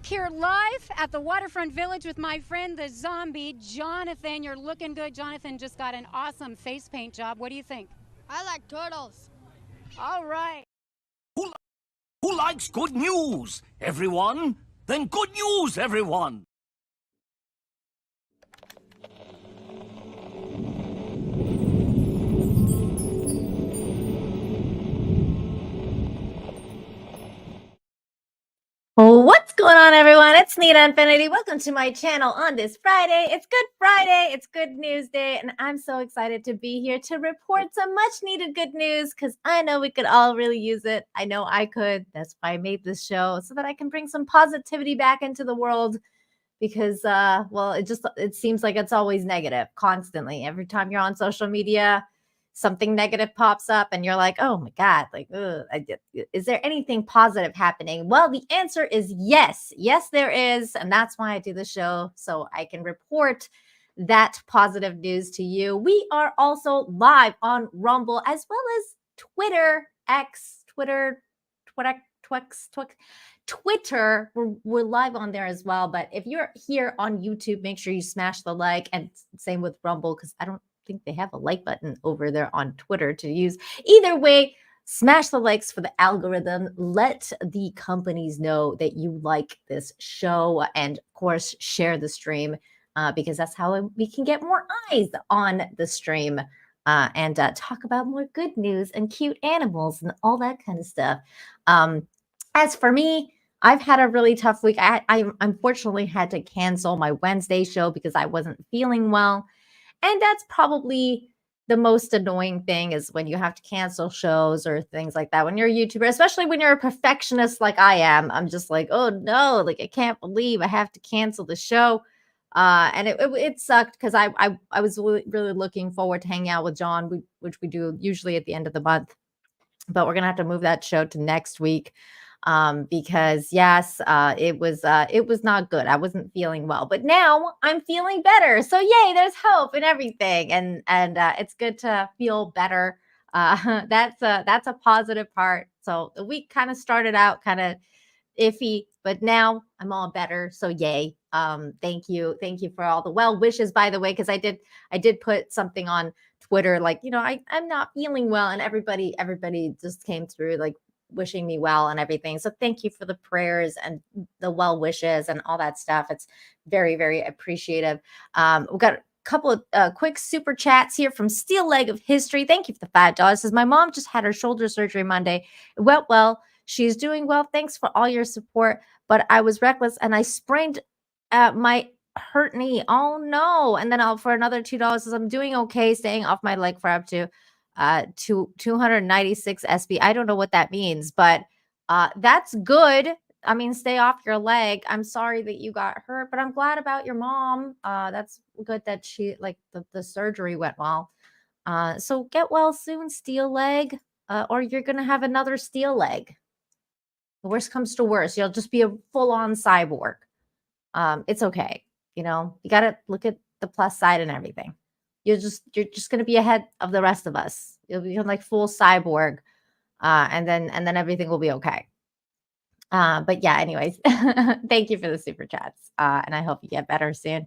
back here live at the Waterfront Village with my friend, the zombie, Jonathan. You're looking good. Jonathan just got an awesome face paint job. What do you think? I like turtles. All right. Who likes good news? Everyone? Then good news, everyone! What's going on, everyone? It's Nita Infinity. Welcome to my channel on this Friday. It's Good Friday. It's Good News Day, and I'm so excited to be here to report some much-needed good news because I know we could all really use it. I know I could. That's why I made this show, so that I can bring some positivity back into the world because, well, it seems like it's always negative constantly. Every time you're on social media, something negative pops up and you're like, oh my God, like, is there anything positive happening? Well, the answer is yes. Yes, there is. And that's why I do the show, so I can report that positive news to you. We are also live on Rumble as well as Twitter, X, Twitter, Twitter. We're live on there as well. But if you're here on YouTube, make sure you smash the like, and same with Rumble, because I don't think they have a like button over there on Twitter to use. Either way, smash the likes for the algorithm. Let the companies know that you like this show, and of course, share the stream because that's how we can get more eyes on the stream and talk about more good news and cute animals and all that kind of stuff. As for me, I've had a really tough week. I unfortunately had to cancel my Wednesday show because I wasn't feeling well. And that's probably the most annoying thing, is when you have to cancel shows or things like that. When you're a YouTuber, especially when you're a perfectionist like I am, I'm just like, oh no, like I can't believe I have to cancel the show. And it sucked because I was really looking forward to hanging out with John, which we do usually at the end of the month. But we're gonna have to move that show to next week because yes, it was not good. I wasn't feeling well, but now I'm feeling better. So yay, there's hope and everything, and it's good to feel better. That's a positive part. So the week kind of started out kind of iffy, but now I'm all better. So yay. Thank you for all the well wishes, by the way, because I did put something on Twitter, like, I'm not feeling well, and everybody just came through, like, wishing me well and everything. So thank you for the prayers and the well wishes and all that stuff. It's very, very appreciative. We've got a couple of quick super chats here from Steel Leg of History. Thank you for the $5. Says, my mom just had her shoulder surgery Monday. It went well. She's doing well. Thanks for all your support. But I was reckless and I sprained my hurt knee. Oh no. And then for another $2, says, I'm doing okay, staying off my leg for up to 296 SB. I don't know what that means, but that's good. I mean, stay off your leg. I'm sorry that you got hurt, but I'm glad about your mom. That's good that she, like, the surgery went well. So get well soon, steel leg, or you're gonna have another steel leg. The worst comes to worst, you'll just be a full-on cyborg. It's okay. You got to look at the plus side and everything. You're just going to be ahead of the rest of us. You'll become like full cyborg, and then everything will be okay. But yeah, anyways, thank you for the super chats, and I hope you get better soon.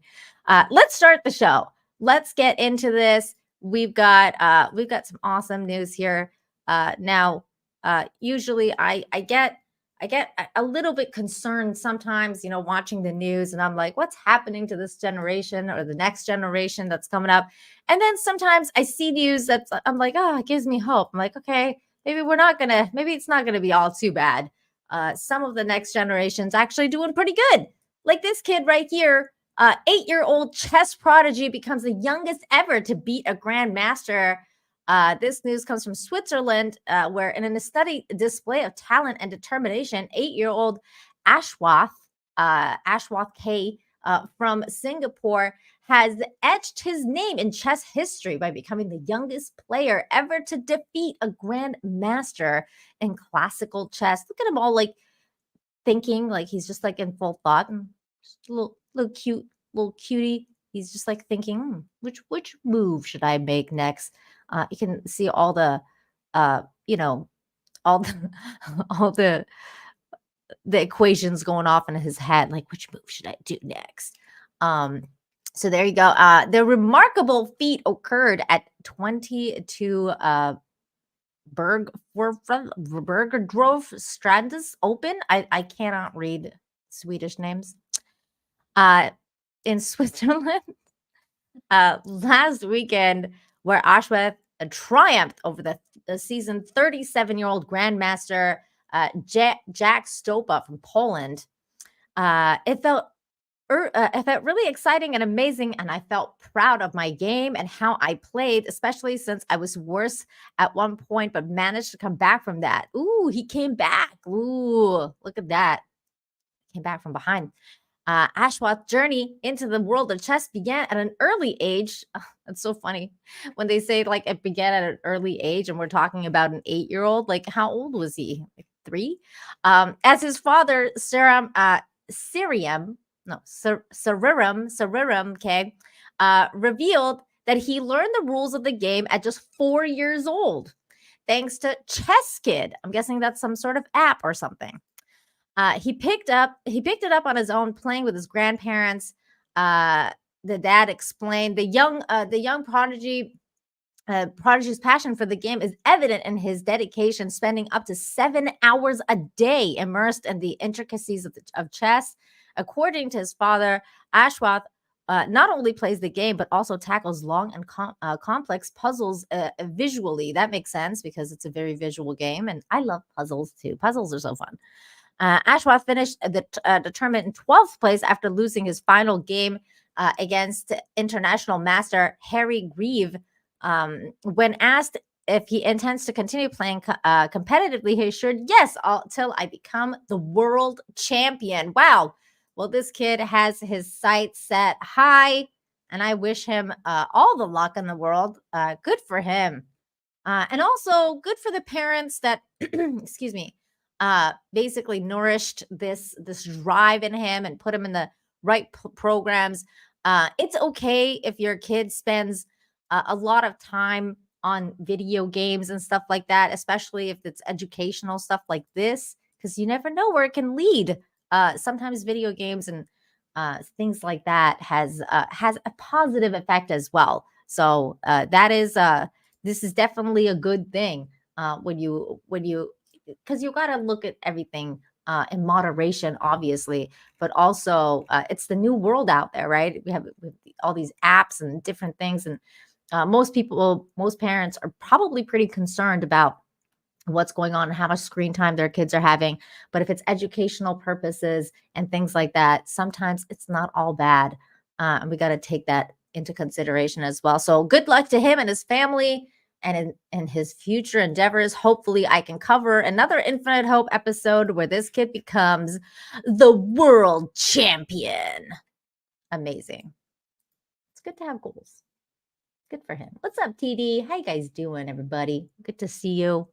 Let's start the show. Let's get into this. We've got some awesome news here. Now, usually I get a little bit concerned sometimes, watching the news, and I'm like, what's happening to this generation or the next generation that's coming up? And then sometimes I see news I'm like, oh, it gives me hope. I'm like, okay, maybe it's not gonna be all too bad. Some of the next generation's actually doing pretty good. Like this kid right here, 8-year-old chess prodigy becomes the youngest ever to beat a grandmaster. This news comes from Switzerland, where in a study display of talent and determination, 8-year-old Ashwath K from Singapore has etched his name in chess history by becoming the youngest player ever to defeat a grandmaster in classical chess. Look at him all like thinking, like he's just like in full thought, and just a little cutie. He's just like thinking, which move should I make next? You can see all the, all the, all the the equations going off in his head, like which move should I do next? So there you go. The remarkable feat occurred at 22 Bergerdorf Strandes Open. I cannot read Swedish names. In Switzerland last weekend, where Ashwath triumphed over the seasoned 37-year-old grandmaster Jack Stopa from Poland. It felt really exciting and amazing, and I felt proud of my game and how I played, especially since I was worse at one point, but managed to come back from that. Ooh, he came back. Ooh, look at that. Came back from behind. Ashwath's journey into the world of chess began at an early age. Oh, that's so funny when they say like it began at an early age, and we're talking about an 8-year-old. Like, how old was he? Like 3? As his father, Sirium, okay, revealed that he learned the rules of the game at just 4 years old, thanks to Chess Kid. I'm guessing that's some sort of app or something. He picked it up on his own, playing with his grandparents. The dad explained the young prodigy's passion for the game is evident in his dedication, spending up to 7 hours a day immersed in the intricacies of chess. According to his father, Ashwath not only plays the game, but also tackles long and complex puzzles visually. That makes sense because it's a very visual game, and I love puzzles too. Puzzles are so fun. Ashwath finished the tournament in 12th place after losing his final game against international master Harry Grieve. When asked if he intends to continue playing competitively, he assured, yes, till I become the world champion. Wow. Well, this kid has his sights set high, and I wish him all the luck in the world. Good for him. And also good for the parents that, excuse me, basically nourished this drive in him and put him in the right programs. It's okay if your kid spends a lot of time on video games and stuff like that, especially if it's educational stuff like this, because you never know where it can lead. Sometimes video games and things like that has a positive effect as well. So this is definitely a good thing when you because you got to look at everything in moderation, obviously, but also it's the new world out there, right? We have all these apps and different things, and most parents are probably pretty concerned about what's going on and how much screen time their kids are having. But if it's educational purposes and things like that, sometimes it's not all bad, and we got to take that into consideration as well. So good luck to him and his family. And in his future endeavors, hopefully I can cover another Infinite Hope episode where this kid becomes the world champion. Amazing. It's good to have goals. Good for him. What's up, TD? How you guys doing, everybody? Good to see you.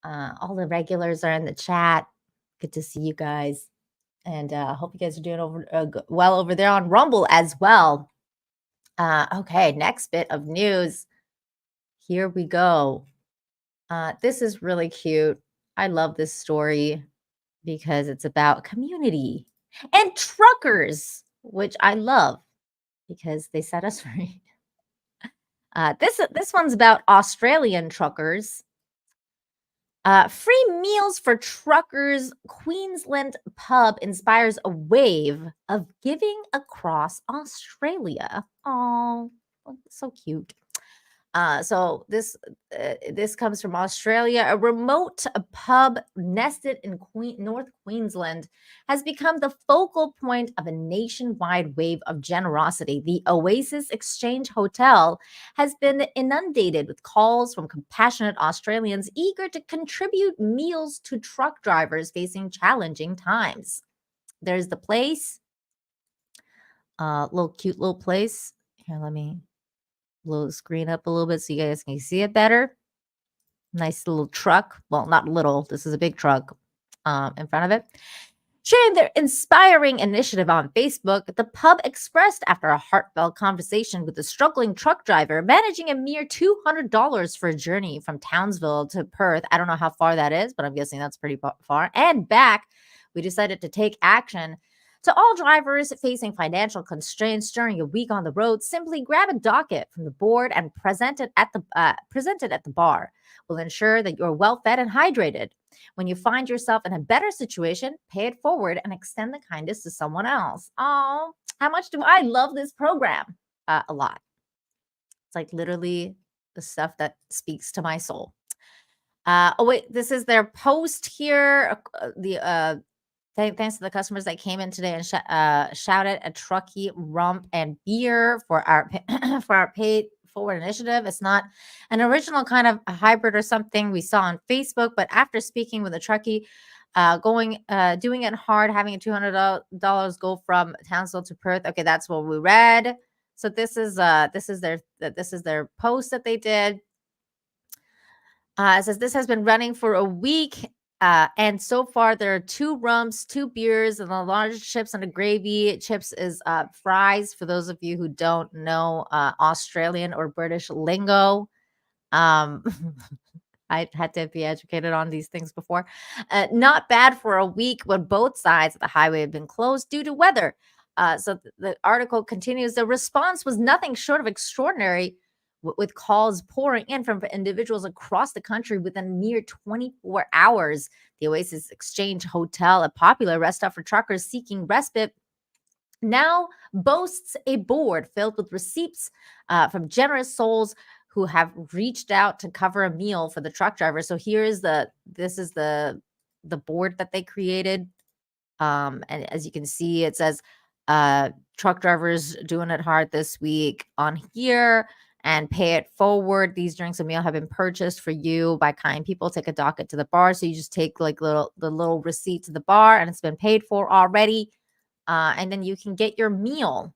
All the regulars are in the chat. Good to see you guys. And I hope you guys are doing well over there on Rumble as well. Okay, next bit of news. Here we go. This is really cute. I love this story because it's about community and truckers, which I love because they set us free. This one's about Australian truckers. Free meals for truckers. Queensland pub inspires a wave of giving across Australia. Oh, so cute. So this comes from Australia. A remote pub nested in North Queensland has become the focal point of a nationwide wave of generosity. The Oasis Exchange Hotel has been inundated with calls from compassionate Australians eager to contribute meals to truck drivers facing challenging times. There's the place. Cute little place. Here, let me blow the screen up a little bit so you guys can see it better. Nice little truck. Well, not little. This is a big truck in front of it. Sharing their inspiring initiative on Facebook, the pub expressed after a heartfelt conversation with a struggling truck driver, managing a mere $200 for a journey from Townsville to Perth. I don't know how far that is, but I'm guessing that's pretty far. And back we decided to take action. To all drivers facing financial constraints during a week on the road, simply grab a docket from the board and present it at the bar. We'll ensure that you're well fed and hydrated. When you find yourself in a better situation, pay it forward and extend the kindness to someone else. Oh, how much do I love this program? A lot. It's like literally the stuff that speaks to my soul. Oh wait, this is their post here. Thanks to the customers that came in today and shouted a truckee, rump, and beer for our for our paid forward initiative. It's not an original kind of a hybrid or something we saw on Facebook, but after speaking with a truckee, doing it hard, having a $200 go from Townsville to Perth. Okay, that's what we read. So this is their post that they did. It says this has been running for a week. And so far there are 2 rumps, 2 beers, and the large chips and a gravy. Chips is fries for those of you who don't know Australian or British lingo. I had to be educated on these things before. Not bad for a week when both sides of the highway have been closed due to weather. So the article continues. The response was nothing short of extraordinary, with calls pouring in from individuals across the country within mere 24 hours. The Oasis Exchange Hotel, a popular rest stop for truckers seeking respite, now boasts a board filled with receipts from generous souls who have reached out to cover a meal for the truck driver. So this is the board that they created. And as you can see, it says truck drivers doing it hard this week on here, and pay it forward. These drinks and meal have been purchased for you by kind people. Take a docket to the bar. So you just take like the little receipt to the bar, and it's been paid for already. And then you can get your meal.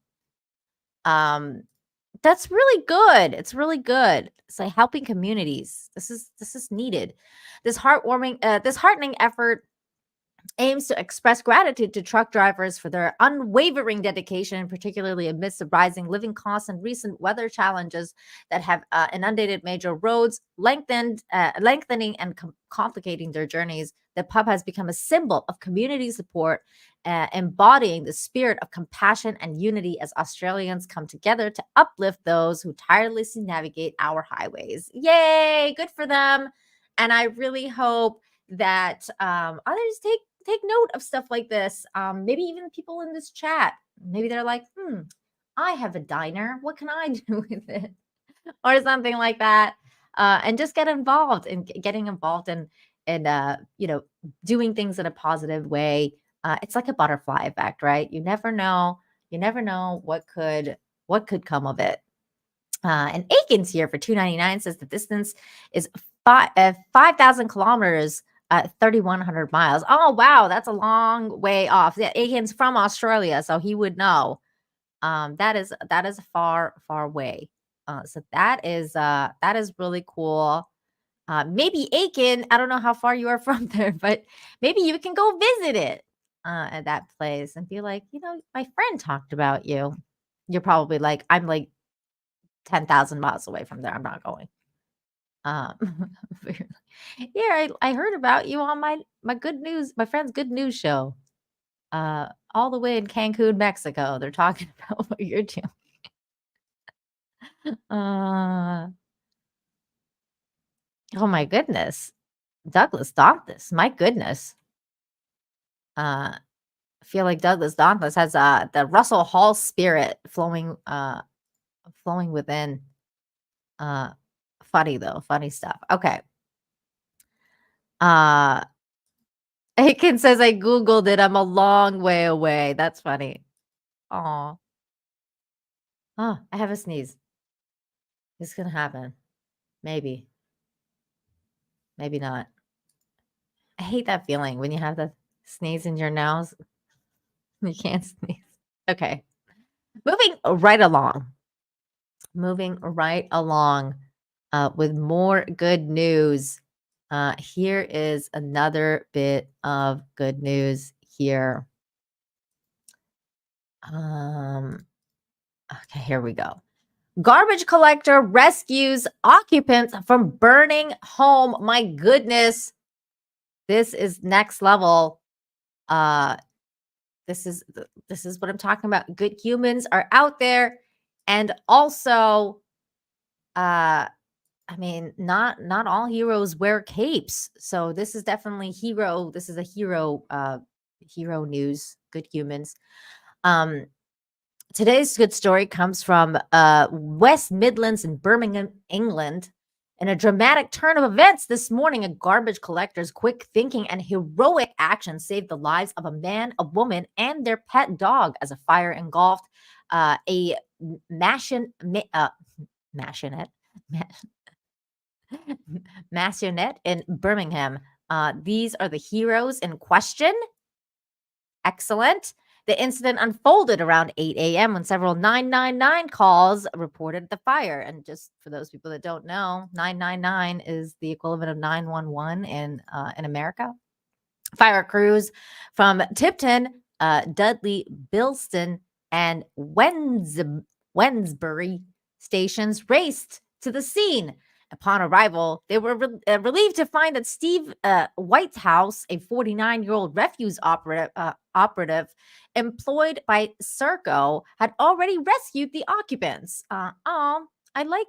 That's really good. It's really good. It's like helping communities. This is needed. This heartening effort aims to express gratitude to truck drivers for their unwavering dedication, particularly amidst the rising living costs and recent weather challenges that have inundated major roads, lengthening and complicating their journeys. The pub has become a symbol of community support, embodying the spirit of compassion and unity as Australians come together to uplift those who tirelessly navigate our highways. Yay! Good for them. And I really hope that others take note of stuff like this. Maybe even people in this chat. Maybe they're like, I have a diner. What can I do with it? Or something like that. And just get involved in getting involved in doing things in a positive way. It's like a butterfly effect, right? You never know what could come of it. And Aiken's here for $2.99 says the distance is 5,000 kilometers, 3,100 miles. Oh, wow. That's a long way off. Yeah, Aiken's from Australia, so he would know. That is a far, far way. So that is really cool. Maybe Aiken, I don't know how far you are from there, but maybe you can go visit it at that place and be like, my friend talked about you. You're probably like, I'm like 10,000 miles away from there. I'm not going. Yeah, I heard about you on my good news, my friend's good news show. All the way in Cancun, Mexico. They're talking about what you're doing. Oh my goodness. Douglas Dauntless. My goodness. I feel like Douglas Dauntless has the Russell Hall spirit flowing within. Funny though, funny stuff. Okay. Aiken says I Googled it. I'm a long way away. That's funny. Aw. Oh, I have a sneeze. It's gonna happen. Maybe. Maybe not. I hate that feeling when you have the sneeze in your nose. You can't sneeze. Okay. Moving right along. With more good news. Here is another bit of good news here. Okay, here we go. Garbage collector rescues occupants from burning home. My goodness. This is next level. This is what I'm talking about. Good humans are out there, and also, I mean, not all heroes wear capes. So this is definitely hero. This is a hero news. Good humans. Um, Today's good story comes from West Midlands in Birmingham, England. In a dramatic turn of events this morning, a garbage collector's quick thinking and heroic action saved the lives of a man, a woman, and their pet dog as a fire engulfed a machionette, Massionette in Birmingham. These are the heroes in question. Excellent. The incident unfolded around 8 a.m. when several 999 calls reported the fire. And just for those people that don't know, 999 is the equivalent of 911 in America. Fire crews from Tipton, Dudley, Bilston, and Wensbury stations raced to the scene. Upon arrival, they were relieved to find that Steve Whitehouse, a 49-year-old refuse operative employed by Serco, had already rescued the occupants. I like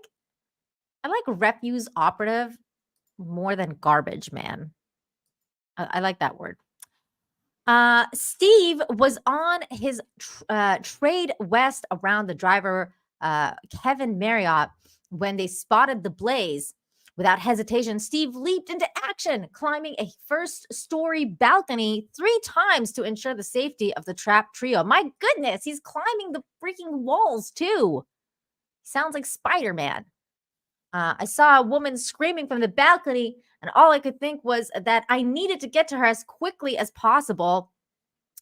refuse operative more than garbage man. I like that word. Steve was on his trade west around the driver, Kevin Marriott, when they spotted the blaze. Without hesitation, Steve leaped into action, climbing a first-story balcony 3 times to ensure the safety of the trapped trio. My goodness, he's climbing the freaking walls, too. Sounds like Spider-Man. I saw a woman screaming from the balcony, and all I could think was that I needed to get to her as quickly as possible.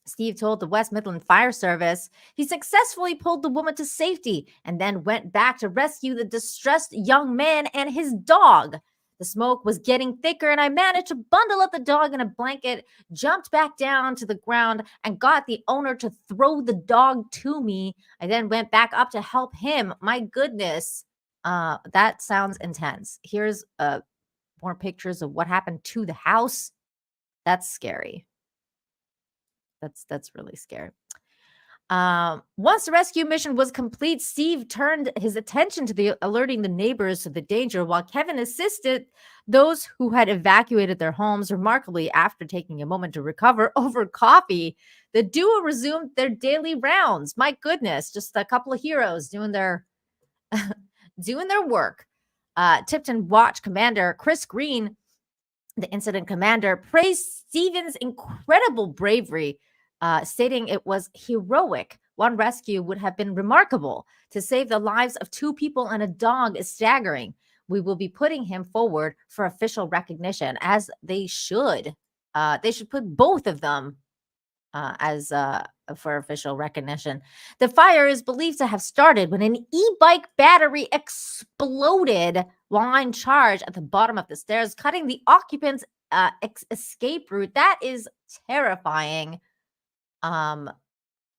Steve told the West Midland Fire Service he successfully pulled the woman to safety and then went back to rescue the distressed young man and his dog. The smoke was getting thicker, and I managed to bundle up the dog in a blanket, jumped back down to the ground, and got the owner to throw the dog to me. I then went back up to help him. My goodness. That sounds intense. Here's more pictures of what happened to the house. That's scary. That's really scary. Once the rescue mission was complete, Steve turned his attention to alerting the neighbors of the danger, while Kevin assisted those who had evacuated their homes. Remarkably, after taking a moment to recover over coffee, the duo resumed their daily rounds. My goodness, just a couple of heroes doing their work. Tipton Watch Commander Chris Green, the incident commander, praised Stephen's incredible bravery, stating it was heroic. One rescue would have been remarkable. To save the lives of 2 people and a dog is staggering. We will be putting him forward for official recognition, as they should. They should put both of them as for official recognition. The fire is believed to have started when an e-bike battery exploded while on charge at the bottom of the stairs, cutting the occupant's escape route. That is terrifying.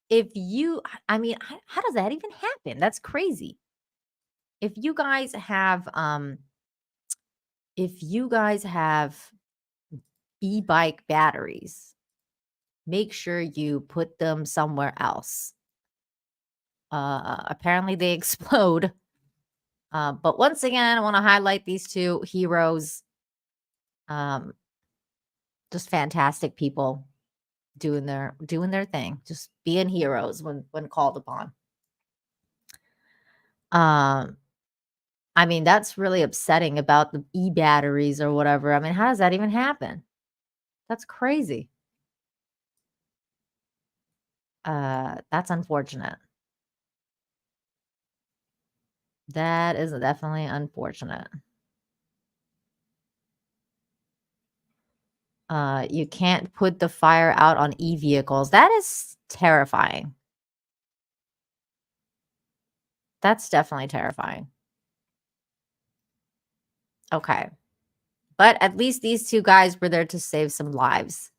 If you, I mean, how does that even happen? That's crazy. If you guys have e-bike batteries, make sure you put them somewhere else. Apparently they explode. But once again, I want to highlight these 2 heroes. Just fantastic people doing their thing, just being heroes when called upon. I mean, that's really upsetting about the e-batteries or whatever. I mean, how does that even happen? That's crazy. That's unfortunate. That is definitely unfortunate. You can't put the fire out on e-vehicles. That is terrifying. That's definitely terrifying. Okay. But at least these 2 guys were there to save some lives.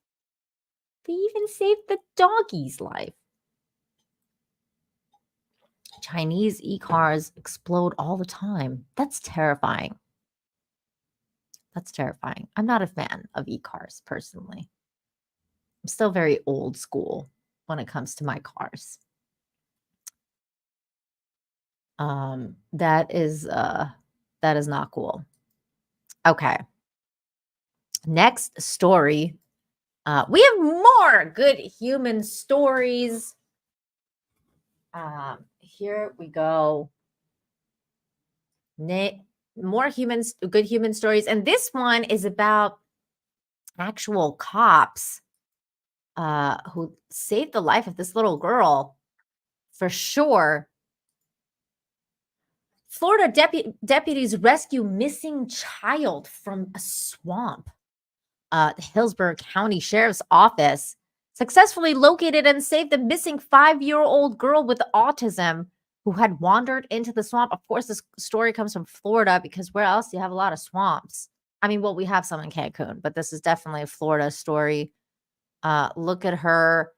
They even saved the doggy's life. Chinese e-cars explode all the time. That's terrifying. That's terrifying. I'm not a fan of e-cars personally. I'm still very old school when it comes to my cars. That is not cool. Okay. Next story. We have more good human stories. Here we go. More good human stories. And this one is about actual cops who saved the life of this little girl for sure. Florida deputies rescue missing child from a swamp. The Hillsborough County Sheriff's Office successfully located and saved the missing 5-year-old girl with autism who had wandered into the swamp. Of course, this story comes from Florida because where else do you have a lot of swamps? I mean, well, we have some in Cancun, but this is definitely a Florida story. Look at her.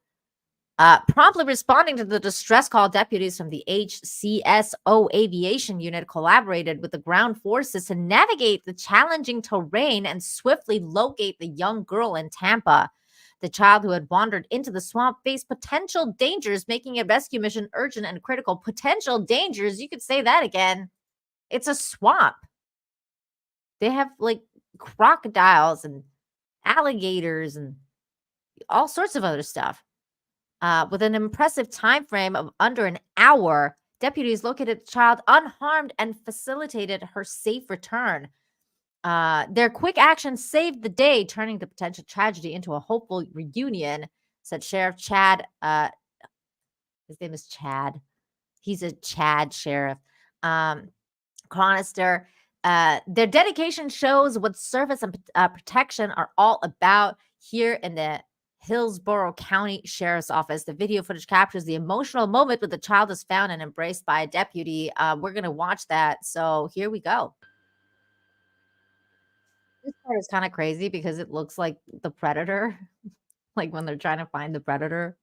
Promptly responding to the distress call, deputies from the HCSO Aviation Unit collaborated with the ground forces to navigate the challenging terrain and swiftly locate the young girl in Tampa. The child who had wandered into the swamp faced potential dangers, making a rescue mission urgent and critical. Potential dangers, you could say that again. It's a swamp. They have like crocodiles and alligators and all sorts of other stuff. With an impressive time frame of under an hour, deputies located the child unharmed and facilitated her safe return. Their quick action saved the day, turning the potential tragedy into a hopeful reunion, said Sheriff Chad. His name is Chad. He's a Chad sheriff. Chronister. Their dedication shows what service and protection are all about here in the Hillsborough County Sheriff's Office. The video footage captures the emotional moment when the child is found and embraced by a deputy. We're going to watch that. So here we go. This part is kind of crazy because it looks like the predator, like when they're trying to find the predator.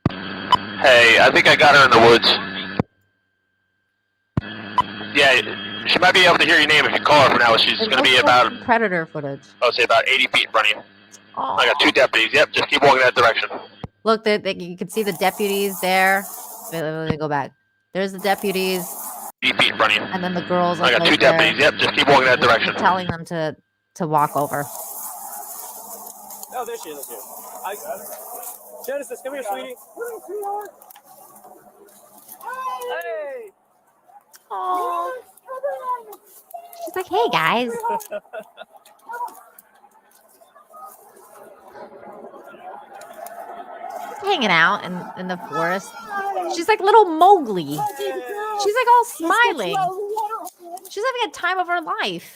Hey, I think I got her in the woods. Yeah, she might be able to hear your name if you call her for now. She's going to be about... predator footage. I'll say about 80 feet in front of you. Aww. I got 2 deputies. Yep, just keep walking that direction. Look, you can see the deputies there. Wait, let me go back. There's the deputies. 80 feet in front of you. And then the girls. I got 2 deputies. Yep, just keep walking that direction. Telling them to walk over. Oh, there she is. Genesis, come here, sweetie. Hey! Aww. She's like, hey, guys. Hanging out in the forest. She's like little Mowgli. She's like all smiling. She's having a time of her life.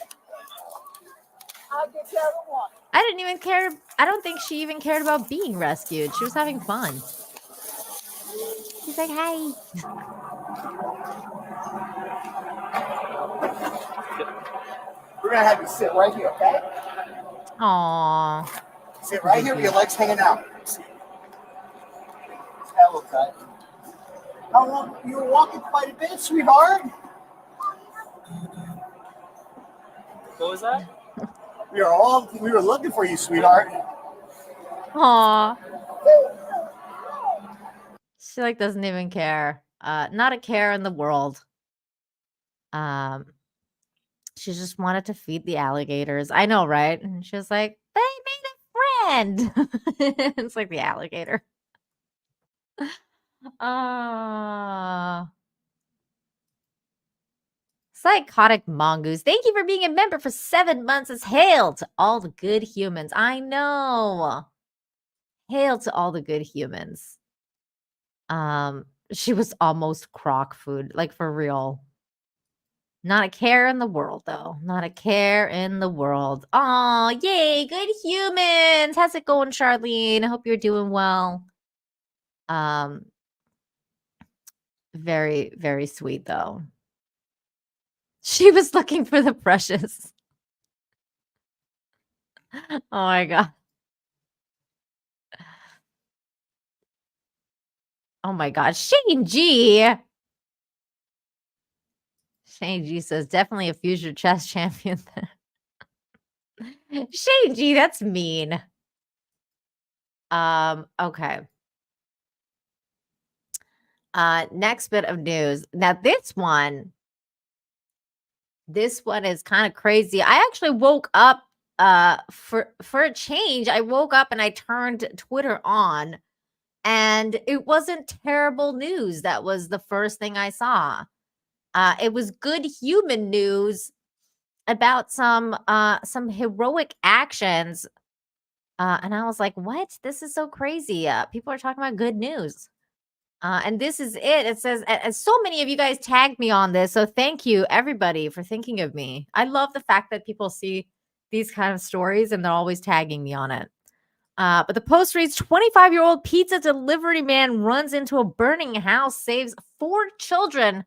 I didn't even care. I don't think she even cared about being rescued. She was having fun. She's like, hey. We're going to have you sit right here, okay? Aww. Sit right here with your legs hanging out. Hell, okay. How long? You were walking quite a bit, sweetheart. What was that? We were looking for you, sweetheart. Aww. She like doesn't even care. Not a care in the world. She just wanted to feed the alligators. I know, right? And she was like, they made a friend. It's like the alligator. Psychotic mongoose. Thank you for being a member for 7 months. As hail to all the good humans. I know. Hail to all the good humans. She was almost croc food, like for real. Not a care in the world, though. Not a care in the world. Oh, yay, good humans. How's it going, Charlene? I hope you're doing well. Very, very sweet, though. She was looking for the precious. Oh, my God. Oh, my God. Shane G. Shane G says, definitely a future chess champion. Shane G, that's mean. Okay. Next bit of news. Now this one is kind of crazy. I actually woke up for a change. I woke up and I turned Twitter on, and it wasn't terrible news. That was the first thing I saw. It was good human news about some heroic actions. And I was like, what? This is so crazy. People are talking about good news. And this is it. It says, and so many of you guys tagged me on this. So thank you, everybody, for thinking of me. I love the fact that people see these kind of stories and they're always tagging me on it. But the post reads, 25-year-old pizza delivery man runs into a burning house, saves 4 children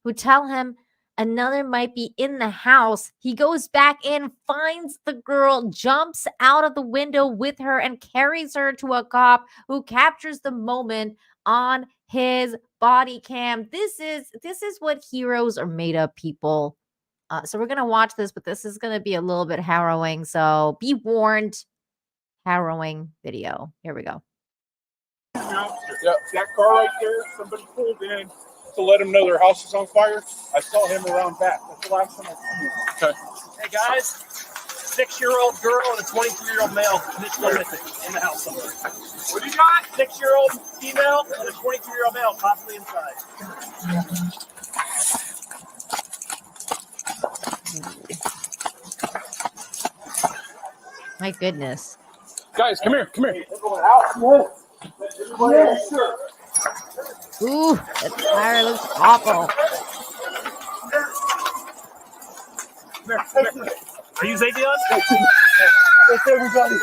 who tell him another might be in the house. He goes back in, finds the girl, jumps out of the window with her, and carries her to a cop who captures the moment on his body cam. This is what heroes are made of, people. So we're gonna watch this, but this is gonna be a little bit harrowing. So be warned. Harrowing video. Here we go. Yeah, that car right there, somebody pulled in to let them know their house is on fire. I saw him around back. That's the last time I seen him. Okay. Hey guys, 6-year-old girl and a 23-year-old male still missing in the house somewhere. What do you got? 6-year-old female and a 23-year-old male possibly inside. My goodness. Guys, come here. Come here. Ooh, that fire looks awful. Are you Zavion? That's everybody.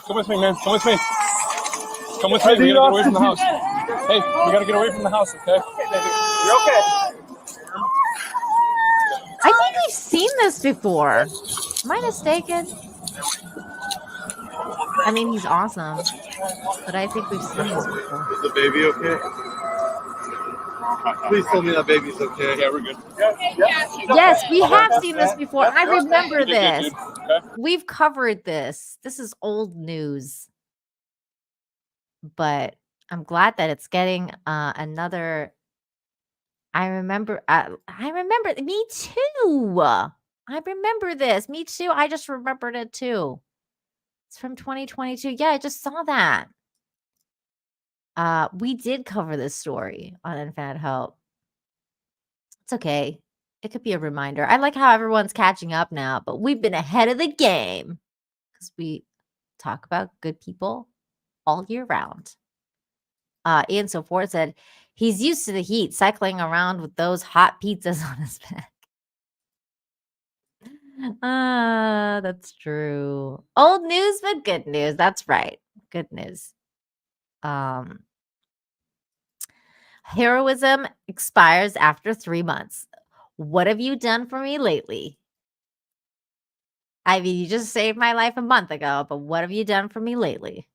Come with me, man. Come with me. Come with me. We gotta get away from the house. Hey, we gotta get away from the house, okay? You're okay. I think we've seen this before. Am I mistaken? I mean, he's awesome, but I think we've seen this before. Is the baby okay? Please tell me that baby's okay. Yeah, we're good. Yes, we have seen this before. I remember You're good, this. dude. Okay. We've covered this. This is old news, but I'm glad that it's getting another. I remember. Me too. I remember this. Me too. I just remembered it too. It's from 2022. Yeah, I just saw that. We did cover this story on Infinite Hope. It's okay. It could be a reminder. I like how everyone's catching up now, but we've been ahead of the game because we talk about good people all year round. Ian So Ford said he's used to the heat, cycling around with those hot pizzas on his back. That's true. Old news, but good news. That's right. Good news. Heroism expires after 3 months. What have you done for me lately? I mean, you just saved my life a month ago, but what have you done for me lately?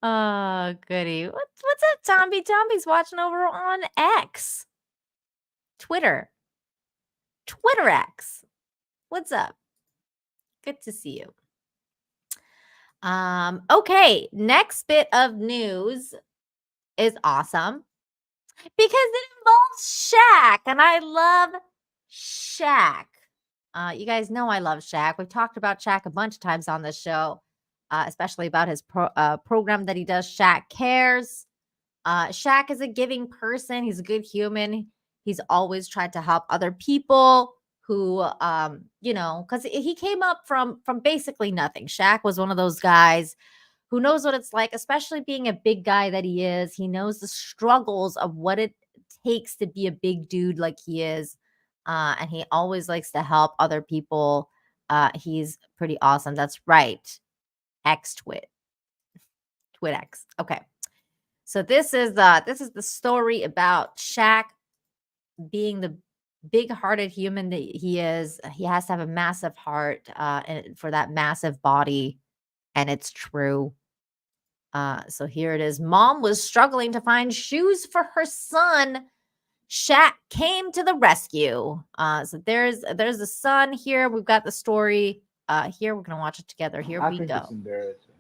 Oh, goody. What's up, Tomby? Tomby's watching over on X. Twitter X. What's up? Good to see you. Okay, next bit of news is awesome because it involves Shaq, and I love Shaq. You guys know I love Shaq. We've talked about Shaq a bunch of times on this show, especially about his program that he does, Shaq Cares. Shaq is a giving person. He's a good human. He's always tried to help other people who, because he came up from basically nothing. Shaq was one of those guys who knows what it's like, especially being a big guy that he is. He knows the struggles of what it takes to be a big dude like he is. And he always likes to help other people. He's pretty awesome. That's right. Twit X. Okay. So this is the story about Shaq being the big-hearted human that he is. He has to have a massive heart for that massive body, and it's true. So here it is. Mom was struggling to find shoes for her son Shaq came to the rescue. So there's the son here. We've got the story here. We're gonna watch it together. Here I we think go. it's embarrassing.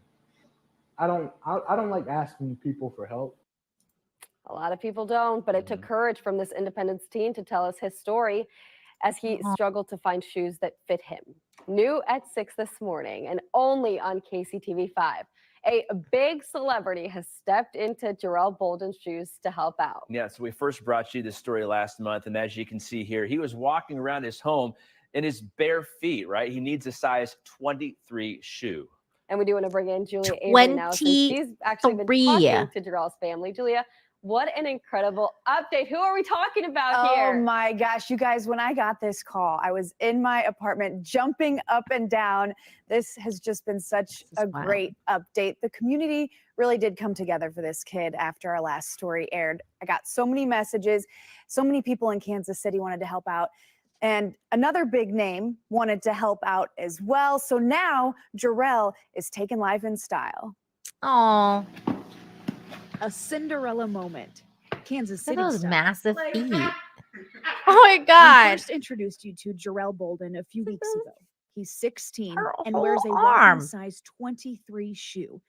I don't like asking people for help. A lot of people don't, but it took courage from this Independence teen to tell us his story as he struggled to find shoes that fit him. New at 6 this morning and only on KCTV5. A big celebrity has stepped into Jarrell Bolden's shoes to help out. Yeah, so we first brought you this story last month, and as you can see here, he was walking around his home in his bare feet, right? He needs a size 23 shoe. And we do want to bring in Julia Avery now, since she's actually been talking to Jarrell's family. Julia, what an incredible update. Who are we talking about here? Oh my gosh, you guys, when I got this call, I was in my apartment jumping up and down. This has just been such a great update. The community really did come together for this kid after our last story aired. I got so many messages. So many people in Kansas City wanted to help out. And another big name wanted to help out as well. So now Jarrell is taking life in style. Oh, a Cinderella moment. Kansas City. those style. massive feet. Oh my God. I first introduced you to Jarrell Bolden a few weeks ago. He's 16 and whole wears a arm. walking size 23 shoe.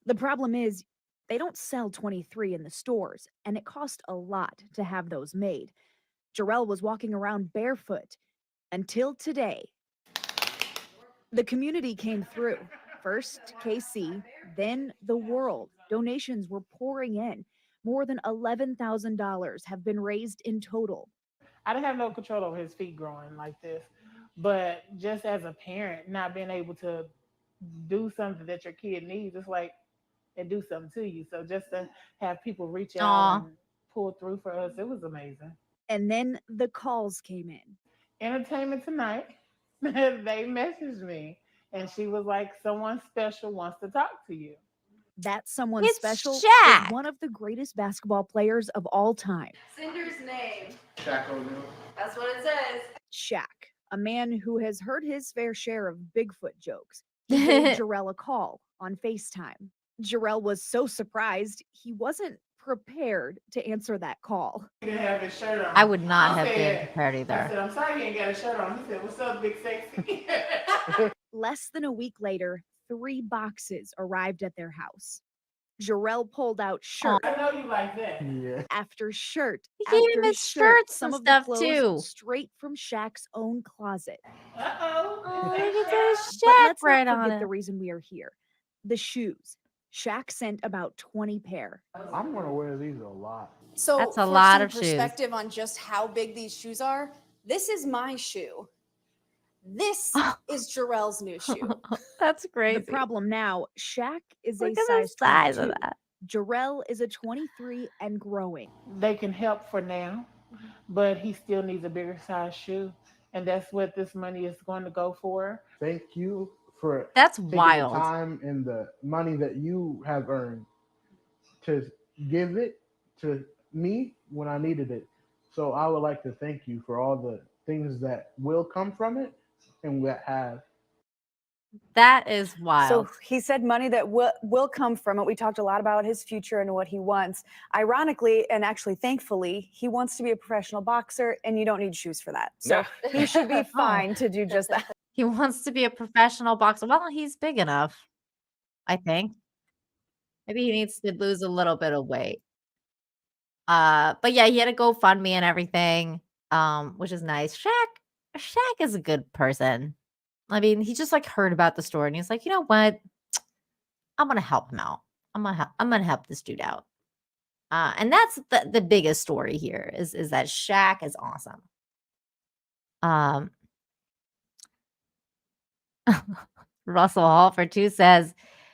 The problem is they don't sell 23 in the stores, and it cost a lot to have those made. Jarrell was walking around barefoot until today. The community came through. First KC, then the world. Donations were pouring in. More than $11,000 have been raised in total. I didn't have no control over his feet growing like this, but just as a parent, not being able to do something that your kid needs, it's like it do something to you. So just to have people reach out and pull through for us, it was amazing. And then the calls came in. Entertainment Tonight, they messaged me, and she was like, someone special wants to talk to you. That someone It's special Shaq. is one of the greatest basketball players of all time. Cinder's name. Shaq O'Neal. That's what it says. Shaq, a man who has heard his fair share of Bigfoot jokes. He gave Jarrell a call on FaceTime. Jarrell was so surprised he wasn't prepared to answer that call. He didn't have his shirt on. I would not have said- been prepared I either. said, I'm sorry you ain't got a shirt on. He said, what's up, big sexy? Less than a week later, 3 boxes arrived at their house. Jarrell pulled out shirt I know you like that. Yeah. after shirt. He gave him after his shirt, shirts some and of the stuff, clothes too. straight from Shaq's own closet. Uh-oh. Oh, look at this But Shaq let's right not on forget it. the reason we are here. The shoes. Shaq sent about 20 pair. I'm gonna wear these a lot. So That's a for lot some of shoes. perspective on just how big these shoes are, this is my shoe. This is Jarrell's new shoe. That's crazy. The problem now, Shaq is Look a at the size size of 22. that. Jarrell is a 23 and growing. They can help for now, but he still needs a bigger size shoe. And that's what this money is going to go for. Thank you for That's taking wild. the time and the money that you have earned to give it to me when I needed it. So I would like to thank you for all the things that will come from it and that have. That is wild. So he said money that will come from it. We talked a lot about his future and what he wants. Ironically, and actually thankfully, he wants to be a professional boxer, and you don't need shoes for that. So he should be fine to do just that. He wants to be a professional boxer. Well, he's big enough, I think. Maybe he needs to lose a little bit of weight. But yeah, he had a GoFundMe and everything, which is nice. Shaq is a good person. I mean, he just like heard about the story and he's like, you know what? I'm gonna help him out. I'm gonna help this dude out. And that's the biggest story here is that Shaq is awesome. Russell Hall for 2 says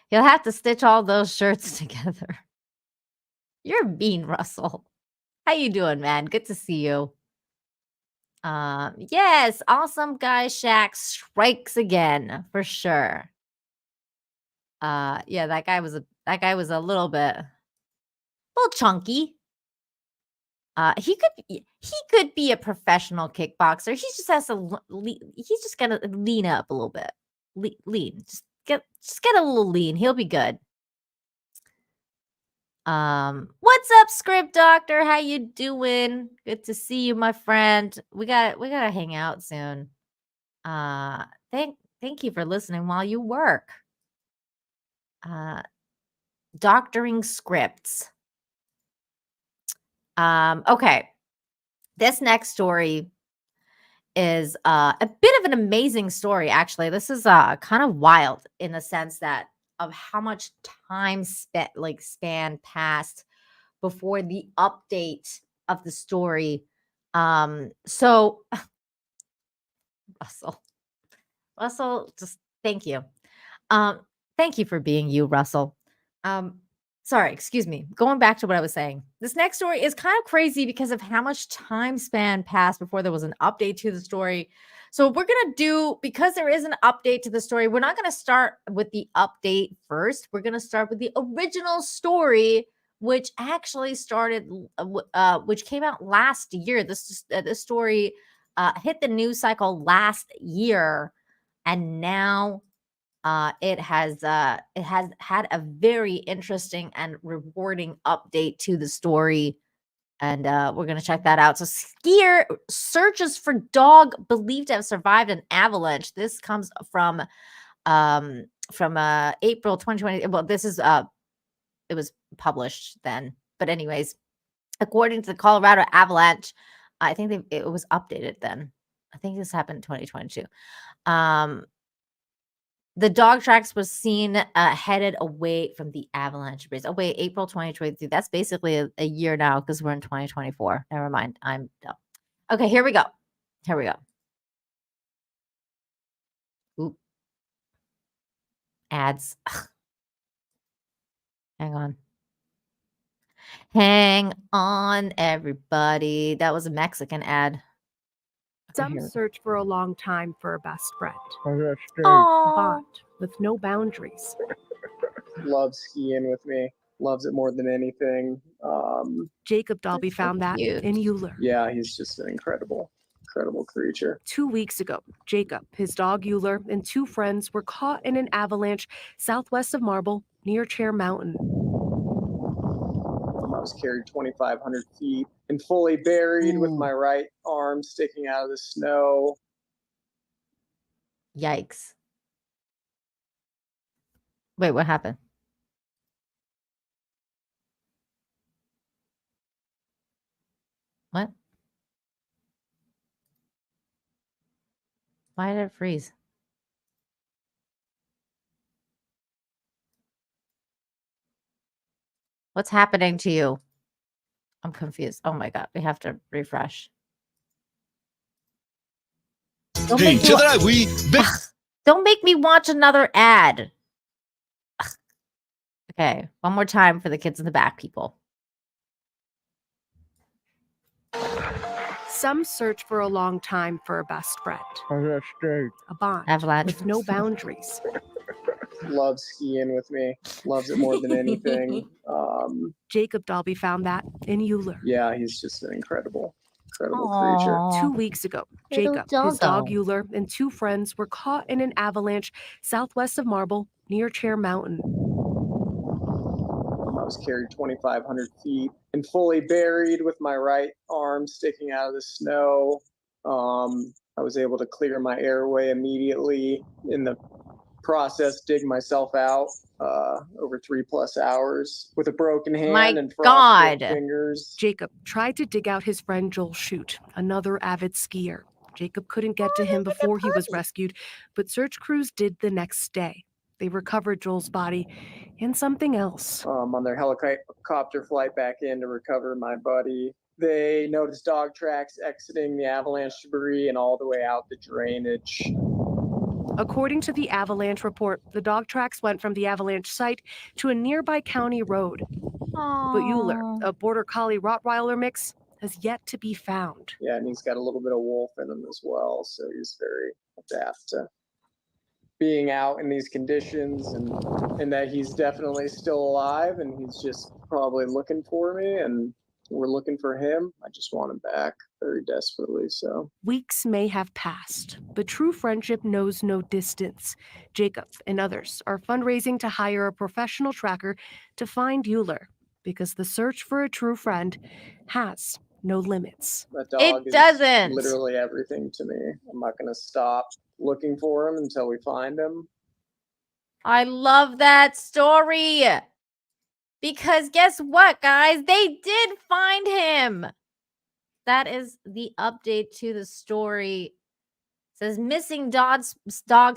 he'll have to stitch all those shirts together. You're mean, Russell. How you doing, man? Good to see you. Yes, awesome guy Shaq strikes again for sure. Yeah, that guy was a little chunky. He could be a professional kickboxer. He just has to he's just gonna lean up a little bit. Lean. Just get a little lean. He'll be good. What's up, Script Doctor? How you doing? Good to see you, my friend. We gotta hang out soon. Thank you for listening while you work. Doctoring scripts. Okay. This next story is a bit of an amazing story, actually. This is kind of wild in the sense that of how much time span passed before the update of the story. So Russell, just thank you. Thank you for being you, Russell. Sorry, excuse me. Going back to what I was saying. This next story is kind of crazy because of how much time span passed before there was an update to the story. So we're going to do, because there is an update to the story, we're not going to start with the update first. We're going to start with the original story, which actually started, which came out last year. This story hit the news cycle last year, and now it has had a very interesting and rewarding update to the story, and we're gonna check that out. So, skier searches for dog believed to have survived an avalanche. This comes from April 2020. Well, this is it was published then, but anyways, according to the Colorado Avalanche, I think it was updated then. I think this happened in 2022. The dog tracks was seen headed away from the avalanche base. Oh, wait, April 2023. That's basically a year now because we're in 2024. Never mind. I'm dumb. Okay, here we go. Here we go. Oop. Ads. Ugh. Hang on. Hang on, everybody. That was a Mexican ad. Some search for a long time for a best friend. Aww. A bond with no boundaries. Loves skiing with me. Loves it more than anything. Jacob Dalby found that in Euler. Yeah, he's just an incredible creature. 2 weeks ago, Jacob, his dog Euler, and 2 friends were caught in an avalanche southwest of Marble near Chair Mountain. I was carried 2,500 feet and fully buried with my right arm sticking out of the snow. Yikes. Wait, what happened? What? Why did it freeze? What's happening to you? I'm confused. Oh my God. We have to refresh. Don't make me watch another ad. Ugh. Okay. One more time for the kids in the back, people. Some search for a long time for a best friend. A bond Avalanche. with no boundaries. Loves skiing with me. Loves it more than anything. Jacob Dalby found that in Euler. Yeah, he's just an incredible creature. 2 weeks ago, Little Jacob, his dog doggo. Euler, and 2 friends were caught in an avalanche southwest of Marble near Chair Mountain. I was carried 2,500 feet and fully buried with my right arm sticking out of the snow. I was able to clear my airway immediately. In the process, dig myself out over 3+ hours with a broken hand and frostbitten fingers. Jacob tried to dig out his friend Joel Shute, another avid skier. Jacob couldn't get to him before he was rescued, but search crews did the next day. They recovered Joel's body and something else. On their helicopter flight back in to recover my buddy, they noticed dog tracks exiting the avalanche debris and all the way out the drainage. According to the avalanche report, the dog tracks went from the avalanche site to a nearby county road. But Euler, a border collie Rottweiler mix, has yet to be found. Yeah, and he's got a little bit of wolf in him as well, so he's very adept to being out in these conditions, and that he's definitely still alive, and he's just probably looking for me, and we're looking for him. I just want him back very desperately. So Weeks may have passed, but true friendship knows no distance. Jacob and others are fundraising to hire a professional tracker to find Euler. because the search for a true friend has no limits. That dog is doesn't. literally everything to me. I'm not going to stop looking for him until we find him. I love that story. Because guess what, guys? They did find him. That is the update to the story. It says missing dog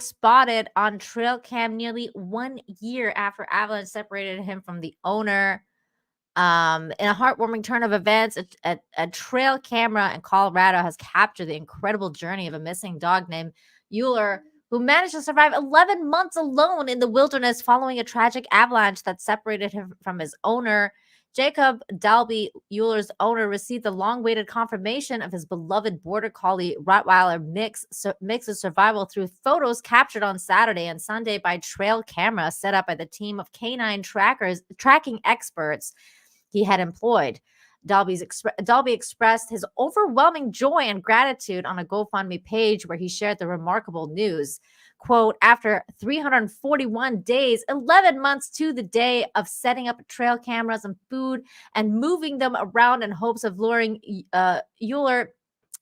spotted on trail cam nearly 1 year after avalanche separated him from the owner. In a heartwarming turn of events, a trail camera in Colorado has captured the incredible journey of a missing dog named Euler, who managed to survive 11 months alone in the wilderness following a tragic avalanche that separated him from his owner. Jacob Dalby, Euler's owner, received the long-awaited confirmation of his beloved border collie Rottweiler Mix's survival through photos captured on Saturday and Sunday by trail cameras set up by the team of canine tracking experts he had employed. Dalby expressed his overwhelming joy and gratitude on a GoFundMe page where he shared the remarkable news. Quote, after 341 days, 11 months to the day of setting up trail cameras and food and moving them around in hopes of luring Euler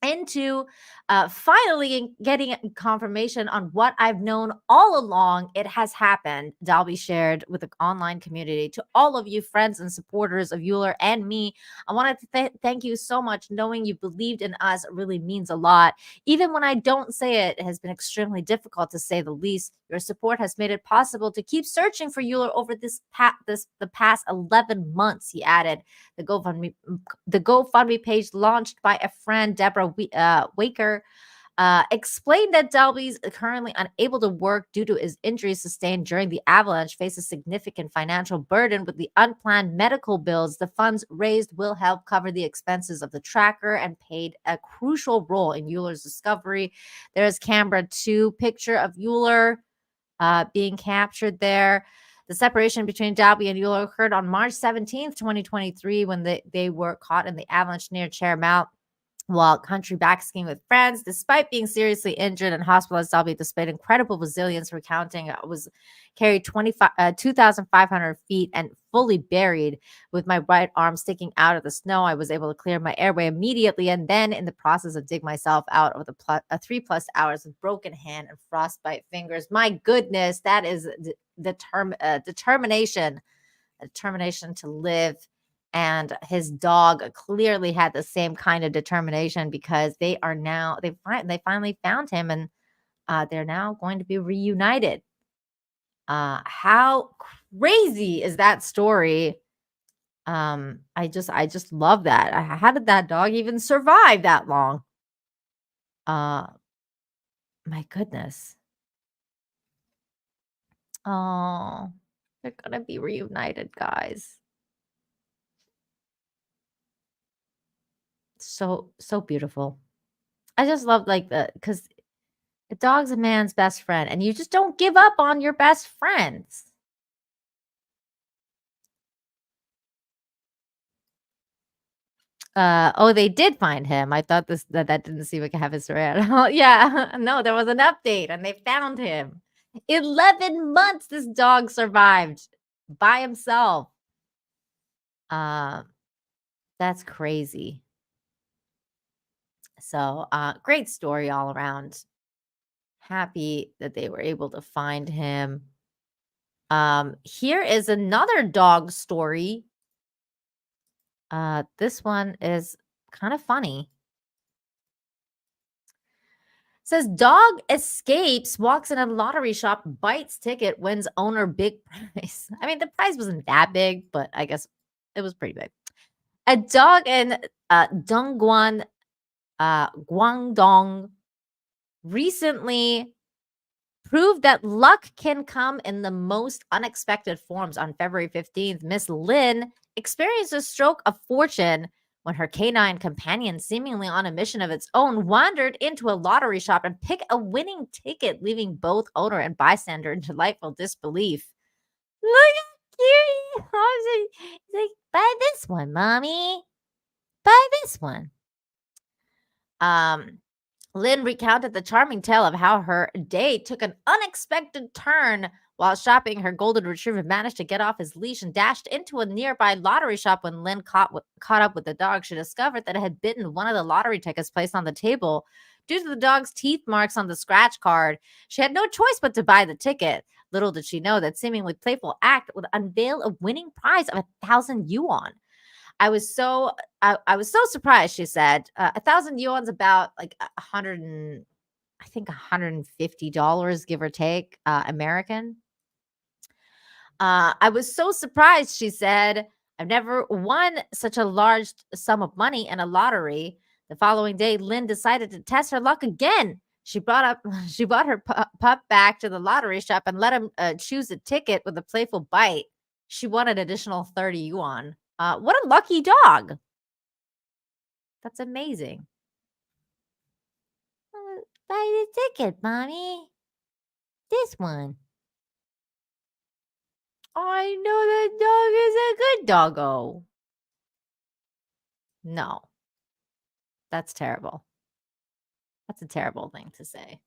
into finally getting confirmation on what I've known all along. It has happened, Dalby shared with the online community. To all of you friends and supporters of Euler and me, I wanted to thank you so much. Knowing you believed in us really means a lot. Even when I don't say it, it has been extremely difficult to say the least. Your support has made it possible to keep searching for Euler over the past 11 months, he added. The GoFundMe page launched by a friend, Deborah Waker, explained that Dalby's currently unable to work due to his injuries sustained during the avalanche, faces significant financial burden with the unplanned medical bills. The funds raised will help cover the expenses of the tracker and played a crucial role in Euler's discovery. There's camera 2 picture of Euler being captured there. The separation between Dalby and Euler occurred on March 17th, 2023, when they were caught in the avalanche near Cherry Mount while country backskiing with friends. Despite being seriously injured and hospitalized, Dalby displayed incredible resilience, recounting it was carried 2,500 feet and fully buried with my right arm sticking out of the snow. I was able to clear my airway immediately, and then in the process of dig myself out of the 3+ hours with broken hand and frostbite fingers. My goodness, that is determination to live. And his dog clearly had the same kind of determination, because they finally found him, and they're now going to be reunited. How crazy is that story? I just love that. How did that dog even survive that long? My goodness. Oh, they're gonna be reunited, guys. So beautiful. I just love because the dog's a man's best friend, and you just don't give up on your best friends. They did find him. I thought that didn't seem like a heavy story. Yeah, no, there was an update, and they found him. 11 months this dog survived by himself. That's crazy. So, great story all around. Happy that they were able to find him. Here is another dog story. This one is kind of funny. It says dog escapes, walks in a lottery shop, bites ticket, wins owner big prize. I mean, the prize wasn't that big, but I guess it was pretty big. A dog in Dongguan, Guangdong recently proved that luck can come in the most unexpected forms. On February 15th, Miss Lin experienced a stroke of fortune when her canine companion, seemingly on a mission of its own, wandered into a lottery shop and picked a winning ticket, leaving both owner and bystander in delightful disbelief. Look how cute! He's like, buy this one, mommy. Buy this one. Lynn recounted the charming tale of how her day took an unexpected turn While shopping, her golden retriever managed to get off his leash and dashed into a nearby lottery shop. When Lynn caught up with the dog, she discovered that it had bitten one of the lottery tickets placed on the table. Due to the dog's teeth marks on the scratch card, she had no choice but to buy the ticket. Little did she know that seemingly playful act would unveil a winning prize of 1,000 yuan. I was so surprised, she said. 1,000 yuan's about like $150, give or take, American. I was so surprised, she said. I've never won such a large sum of money in a lottery. The following day, Lynn decided to test her luck again. She brought her pup back to the lottery shop and let him choose a ticket with a playful bite. She won an additional 30 yuan. What a lucky dog. That's amazing. Buy the ticket, Mommy. This one. I know that dog is a good doggo. No. That's terrible. That's a terrible thing to say.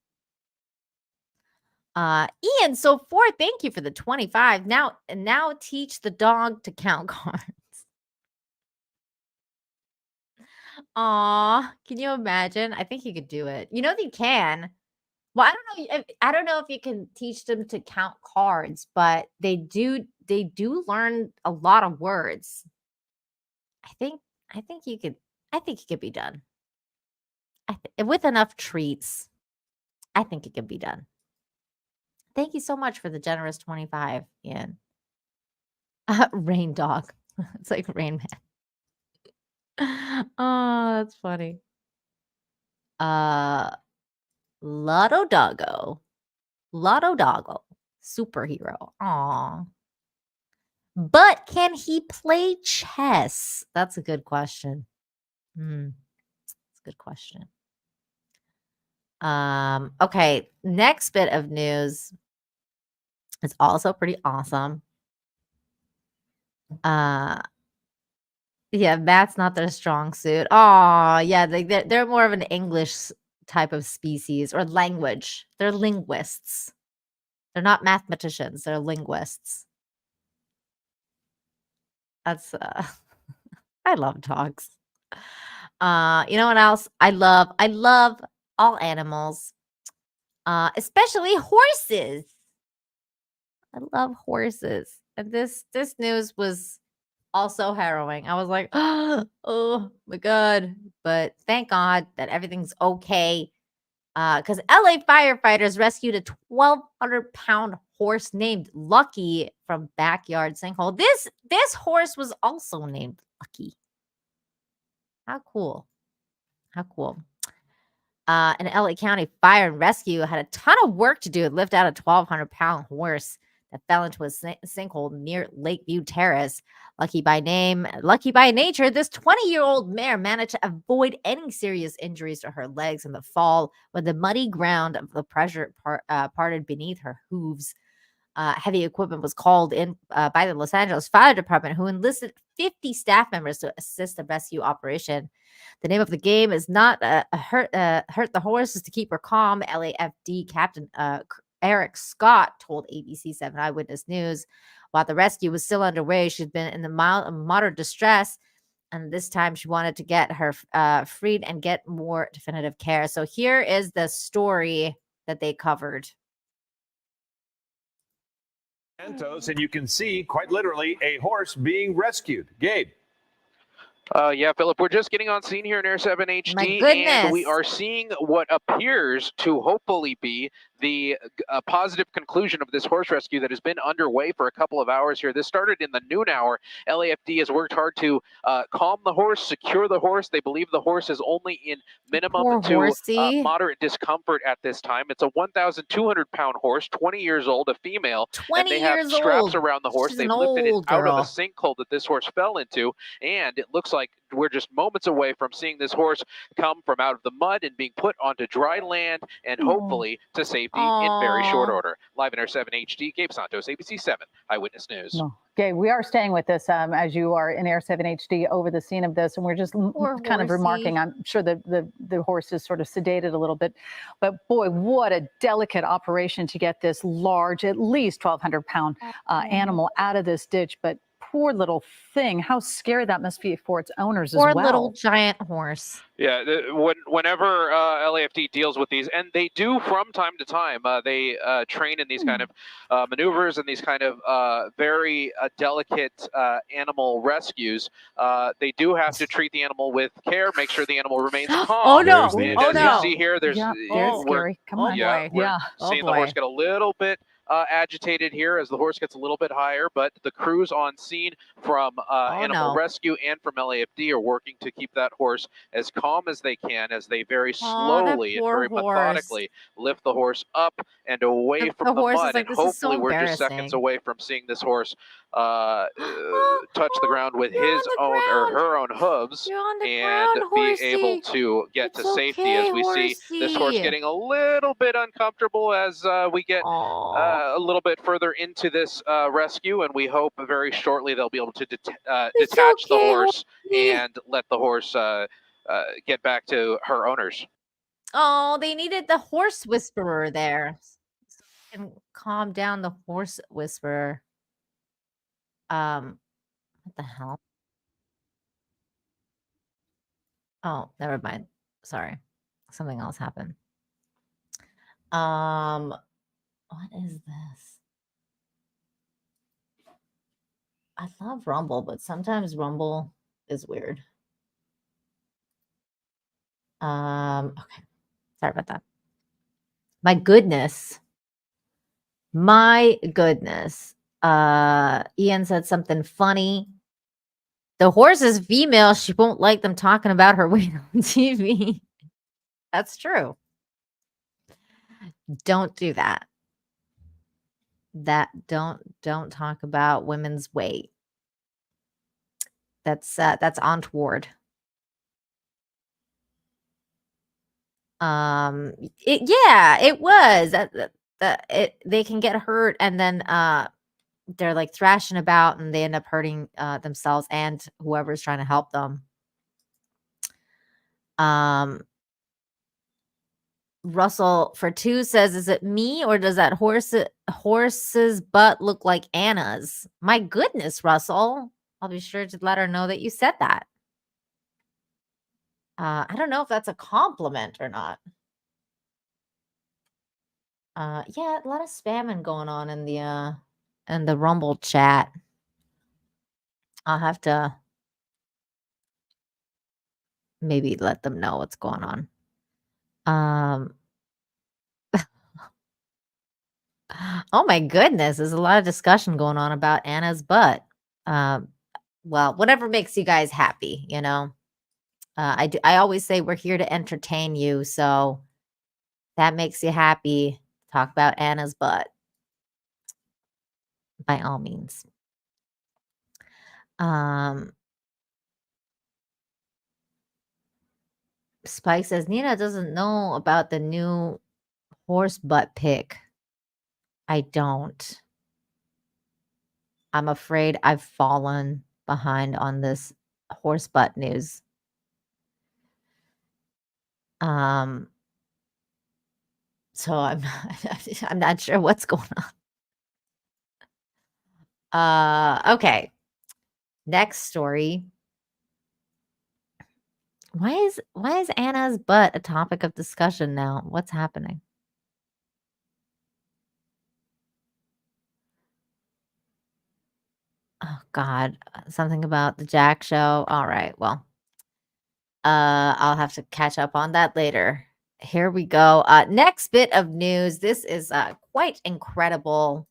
Ian, so 4, thank you for the 25. Now teach the dog to count cards. Aw, can you imagine? I think you could do it. You know that you can. Well, I don't know if you can teach them to count cards, but they do learn a lot of words. I think you could be done. With enough treats, I think it could be done. Thank you so much for the generous 25, Ian. Rain dog. It's like Rain Man. Oh, that's funny. Lotto Doggo. Superhero. Aw. But can he play chess? That's a good question. That's a good question. Okay, next bit of news is also pretty awesome. Yeah, math's not their strong suit. Oh, yeah, they're more of an English type of species or language. They're linguists. They're not mathematicians, they're linguists. That's I love dogs. You know what else? I love all animals. Especially horses. I love horses. And this news was also harrowing. I was like, oh my God. But thank God that everything's okay. Because LA firefighters rescued a 1,200-pound horse named Lucky from backyard sinkhole. This horse was also named Lucky. How cool. How cool. An LA County fire and rescue had a ton of work to do to lift out a 1,200-pound horse that fell into a sinkhole near Lakeview Terrace. Lucky by nature, this 20-year-old mare managed to avoid any serious injuries to her legs in the fall when the muddy ground of the pressure parted beneath her hooves. Heavy equipment was called in by the Los Angeles Fire Department, who enlisted 50 staff members to assist the rescue operation. The name of the game is not hurt the horse, is to keep her calm. LAFD Captain Eric Scott told ABC 7 Eyewitness News. While the rescue was still underway, she'd been in the moderate distress, and this time she wanted to get her freed and get more definitive care. So here is the story that they covered. And you can see, quite literally, a horse being rescued. Gabe. Yeah, Philip, we're just getting on scene here in Air 7 HD, My goodness. and we are seeing what appears to hopefully be the positive conclusion of this horse rescue that has been underway for a couple of hours here. This started in the noon hour. LAFD has worked hard to calm the horse, secure the horse. They believe the horse is only in minimum to moderate discomfort at this time. It's a 1,200-pound horse, 20 years old, a female. 20 and they have years straps old. around the horse. She's They've an lifted it old out of girl. a sinkhole that this horse fell into, and it looks like like we're just moments away from seeing this horse come from out of the mud and being put onto dry land and hopefully to safety in very short order. Live in Air 7 HD, Gabe Santos, ABC 7 Eyewitness News. No. Gabe, we are staying with this as you are in Air 7 HD over the scene of this, and we're just kind of remarking. I'm sure the horse is sort of sedated a little bit, but boy, what a delicate operation to get this large, at least 1,200-pound animal out of this ditch. But poor little thing, how scary that must be for its owners as well. Poor little giant horse. Yeah, whenever LAFD deals with these, and they do from time to time, they train in these kind of maneuvers and these kind of very delicate animal rescues. They do have to treat the animal with care, make sure the animal remains calm. Oh no! And Oh as no! you see here, there's scary. Come on. we're seeing the horse get a little bit agitated here as the horse gets a little bit higher, but the crews on scene from Animal Rescue and from LAFD are working to keep that horse as calm as they can as they very slowly and very methodically lift the horse up and away from the mud. And hopefully we're just seconds away from seeing this horse touch the ground with his own or her own hooves and be able to get to safety as we see this horse getting a little bit uncomfortable as we get a little bit further into this rescue, and we hope very shortly they'll be able to detach the horse and let the horse get back to her owners. Oh, they needed the horse whisperer there. And calm down the horse whisperer. What the hell? Oh, never mind. Sorry. Something else happened. What is this? I love Rumble, but sometimes Rumble is weird. Okay. Sorry about that. My goodness. Ian said something funny. The horse is female. She won't like them talking about her weight on TV. That's true. Don't do that. Don't talk about women's weight. That's untoward. It was they can get hurt and then they're like thrashing about and they end up hurting themselves and whoever's trying to help them. Russell for 2 says, is it me or does that horse's butt look like Anna's? My goodness, Russell. I'll be sure to let her know that you said that. I don't know if that's a compliment or not. Yeah, a lot of spamming going on in the Rumble chat. I'll have to maybe let them know what's going on. Oh my goodness, there's a lot of discussion going on about Anna's butt. Well, whatever makes you guys happy, you know. I always say we're here to entertain you, so that makes you happy. Talk about Anna's butt. By all means. Spike says Nina doesn't know about the new horse butt pic. I don't. I'm afraid I've fallen behind on this horse butt news. So I'm not sure what's going on. Okay. Next story. Why is Anna's butt a topic of discussion now? What's happening? Oh God, something about the Jack show. All right, well, I'll have to catch up on that later. Here we go. Next bit of news. This is quite incredible.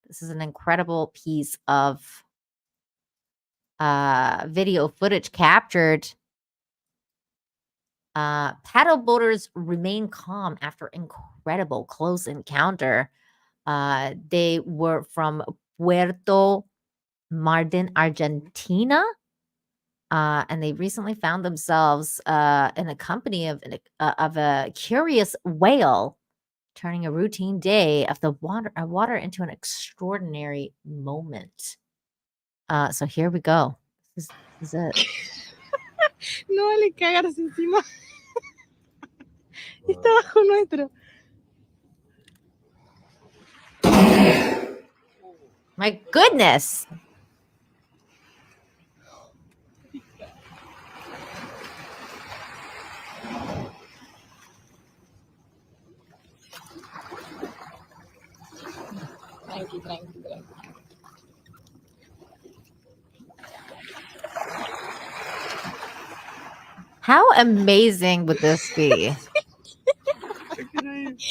This is an incredible piece of video footage captured. Paddle boaters remain calm after incredible close encounter. They were from Puerto Martin, Argentina. And they recently found themselves in the company of a curious whale, turning a routine day of the water into an extraordinary moment. So here we go. This is it. No vale cagarse encima. Está bajo nuestro. My goodness. Tranqui. How amazing would this be?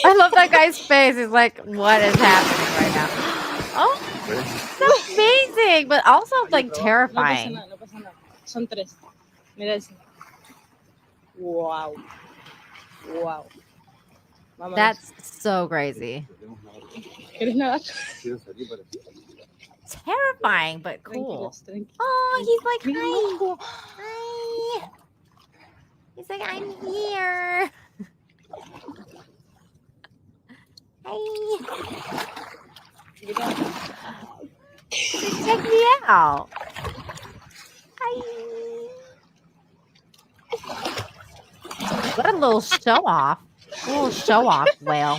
I love that guy's face. He's like, what is happening right now? Oh, it's amazing, but also like terrifying. No pasa nada. Son 3. Mira ese. Wow. Vámonos. That's so crazy. ¿Quieres nadar? Terrifying, but cool. Oh, he's like, hi. Hi. He's like, I'm here. Hi. Check me out. Hi. What a little show off. A little show off whale.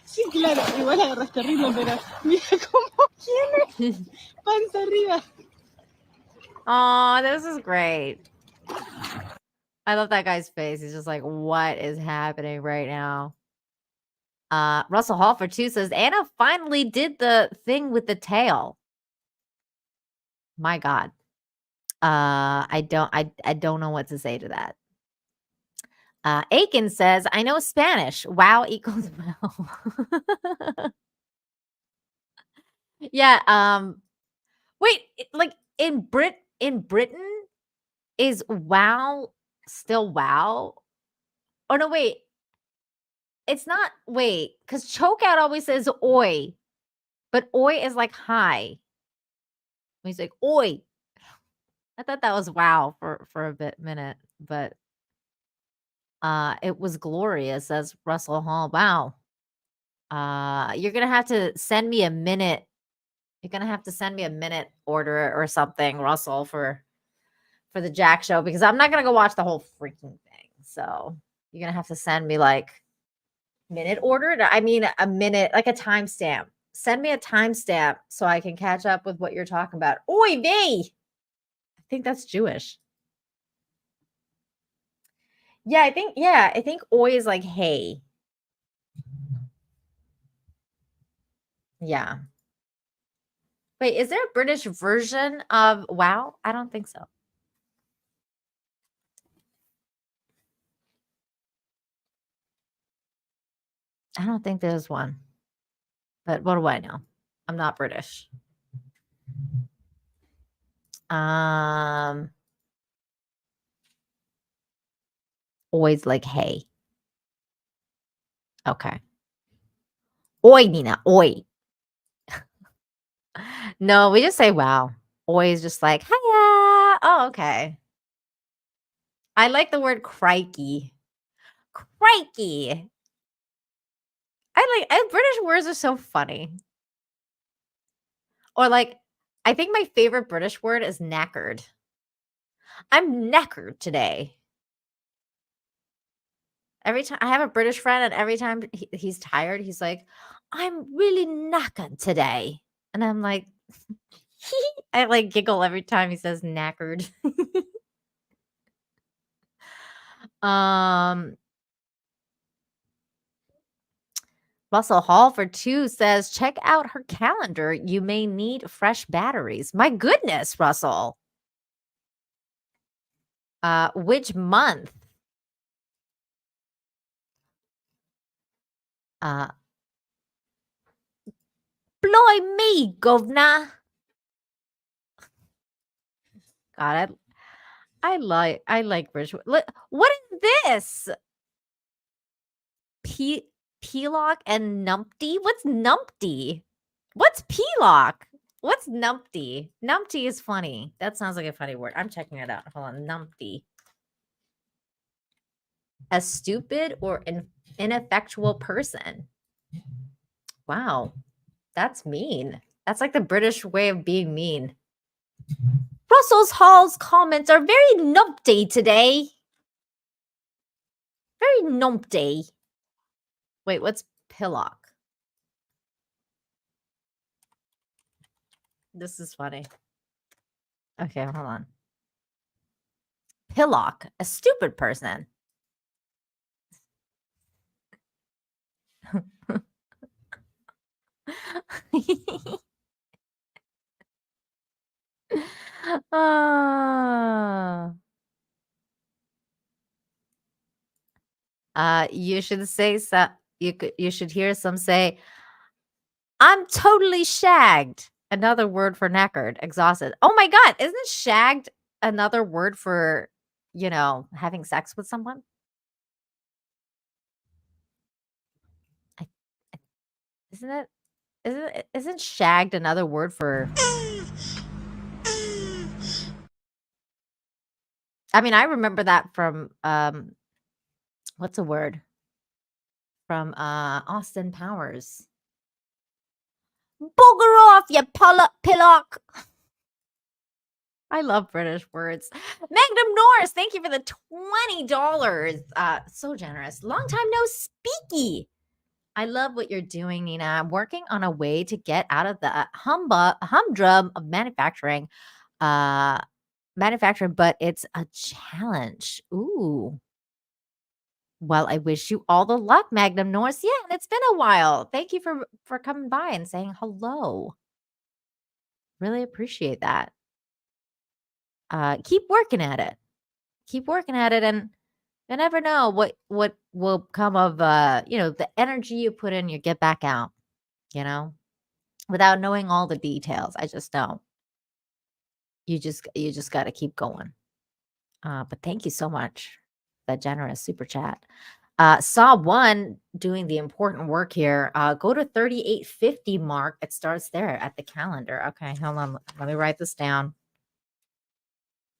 Sí, claro. Igual agarraste ritmo, pero mira cómo tiene panza arriba. Oh, this is great. I love that guy's face. He's just like, what is happening right now? Russell Hall for 2 says, Anna finally did the thing with the tail. My God. I don't know what to say to that. Aiken says, I know Spanish. Wow equals wow. Yeah. Wait, like in Britain, is wow still wow? Oh no, wait. It's not. Wait, because Chokeout always says oi, but oi is like hi. He's like oi. I thought that was wow for a minute, but it was glorious, as Russell Hall. Wow. You're gonna have to send me a minute. You're gonna have to send me a minute order or something, Russell, for the Jack show, because I'm not gonna go watch the whole freaking thing. So you're gonna have to send me like minute order. I mean a minute, like a timestamp. Send me a timestamp so I can catch up with what you're talking about. Oy vey. I think that's Jewish. Yeah, I think oi is like hey. Yeah. Wait, is there a British version of wow? I don't think so. I don't think there's one. But what do I know? I'm not British. Always like hey. Okay. Oi, Nina, oi. No, we just say wow. Oi is just like, hiya. Oh, okay. I like the word crikey. Crikey. British words are so funny. Or like, I think my favorite British word is knackered. I'm knackered today. Every time I have a British friend, and every time he's tired, he's like, I'm really knackered today. And I'm like, I like giggle every time he says knackered. Russell Hall for 2 says, check out her calendar. You may need fresh batteries. My goodness, Russell. Which month? Blimey, governor. God, I like British. What is this? Pelock and Numpty? What's Numpty? What's Pelock? What's numpty? Numpty is funny. That sounds like a funny word. I'm checking it out. Hold on. Numpty. A stupid or ineffectual person. Wow. That's mean. That's like the British way of being mean. Russell's Hall's comments are very numpty today. Very numpty. Wait, what's pillock? This is funny. Okay, hold on. Pillock, a stupid person. You should say so. You should hear some say, "I'm totally shagged." Another word for knackered, exhausted. Oh my god, isn't shagged another word for, having sex with someone? Isn't it? Isn't shagged another word for? I mean, I remember that from what's a word? From Austin Powers. Booger off, you pillock. I love British words. Magnum Norris, thank you for the $20. So generous. Long time no speaky. I love what you're doing, Nina. I'm working on a way to get out of the humdrum of manufacturing, but it's a challenge. Ooh. Well, I wish you all the luck, Magnum Norris. Yeah, and it's been a while. Thank you for coming by and saying hello. Really appreciate that. Keep working at it. Keep working at it, and you never know what will come of the energy you put in, you get back out, without knowing all the details. I just know. You just got to keep going. But thank you so much for that generous super chat. Saw one doing the important work here. Go to 3850 mark. It starts there at the calendar. Okay, hold on. Let me write this down.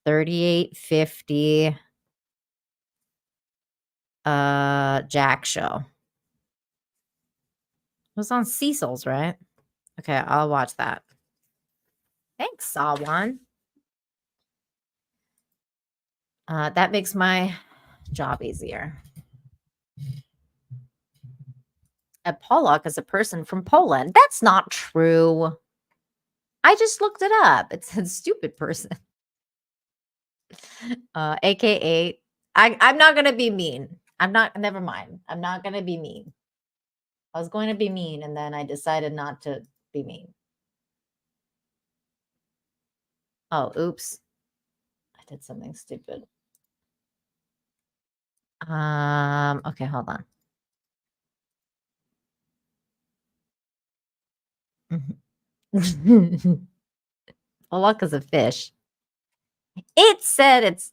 3850 Jack show. It was on Cecil's, right? Okay, I'll watch that. Thanks, Saw one. That makes my job easier. A Pollock is a person from Poland. That's not true. I just looked it up. It said stupid person. AKA, I'm not going to be mean. Never mind. I'm not going to be mean. I was going to be mean, and then I decided not to be mean. Oh, oops. I did something stupid. Okay, hold on. Pollock is a fish. It said it's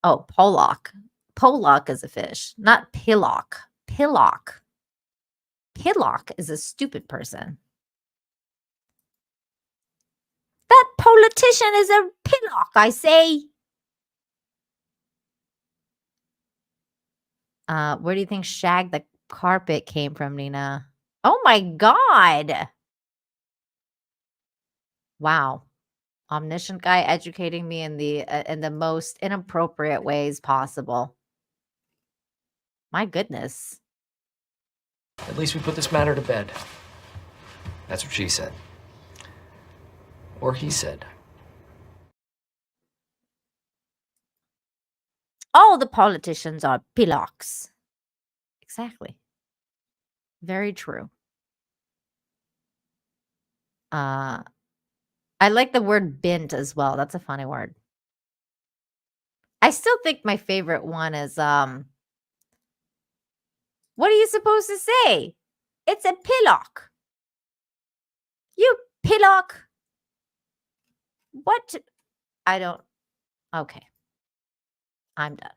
Pollock. Pollock is a fish, not pillock. Pillock. Pillock is a stupid person. That politician is a pillock, I say. Where do you think shag the carpet came from, Nina? Oh my god. Wow. Omniscient guy educating me in the most inappropriate ways possible. My goodness. At least we put this matter to bed. That's what she said. Or he said. All the politicians are pillocks. Exactly. Very true. I like the word bint as well. That's a funny word. I still think my favorite one is what are you supposed to say? It's a pillock. You pillock. What? I don't. Okay. I'm done.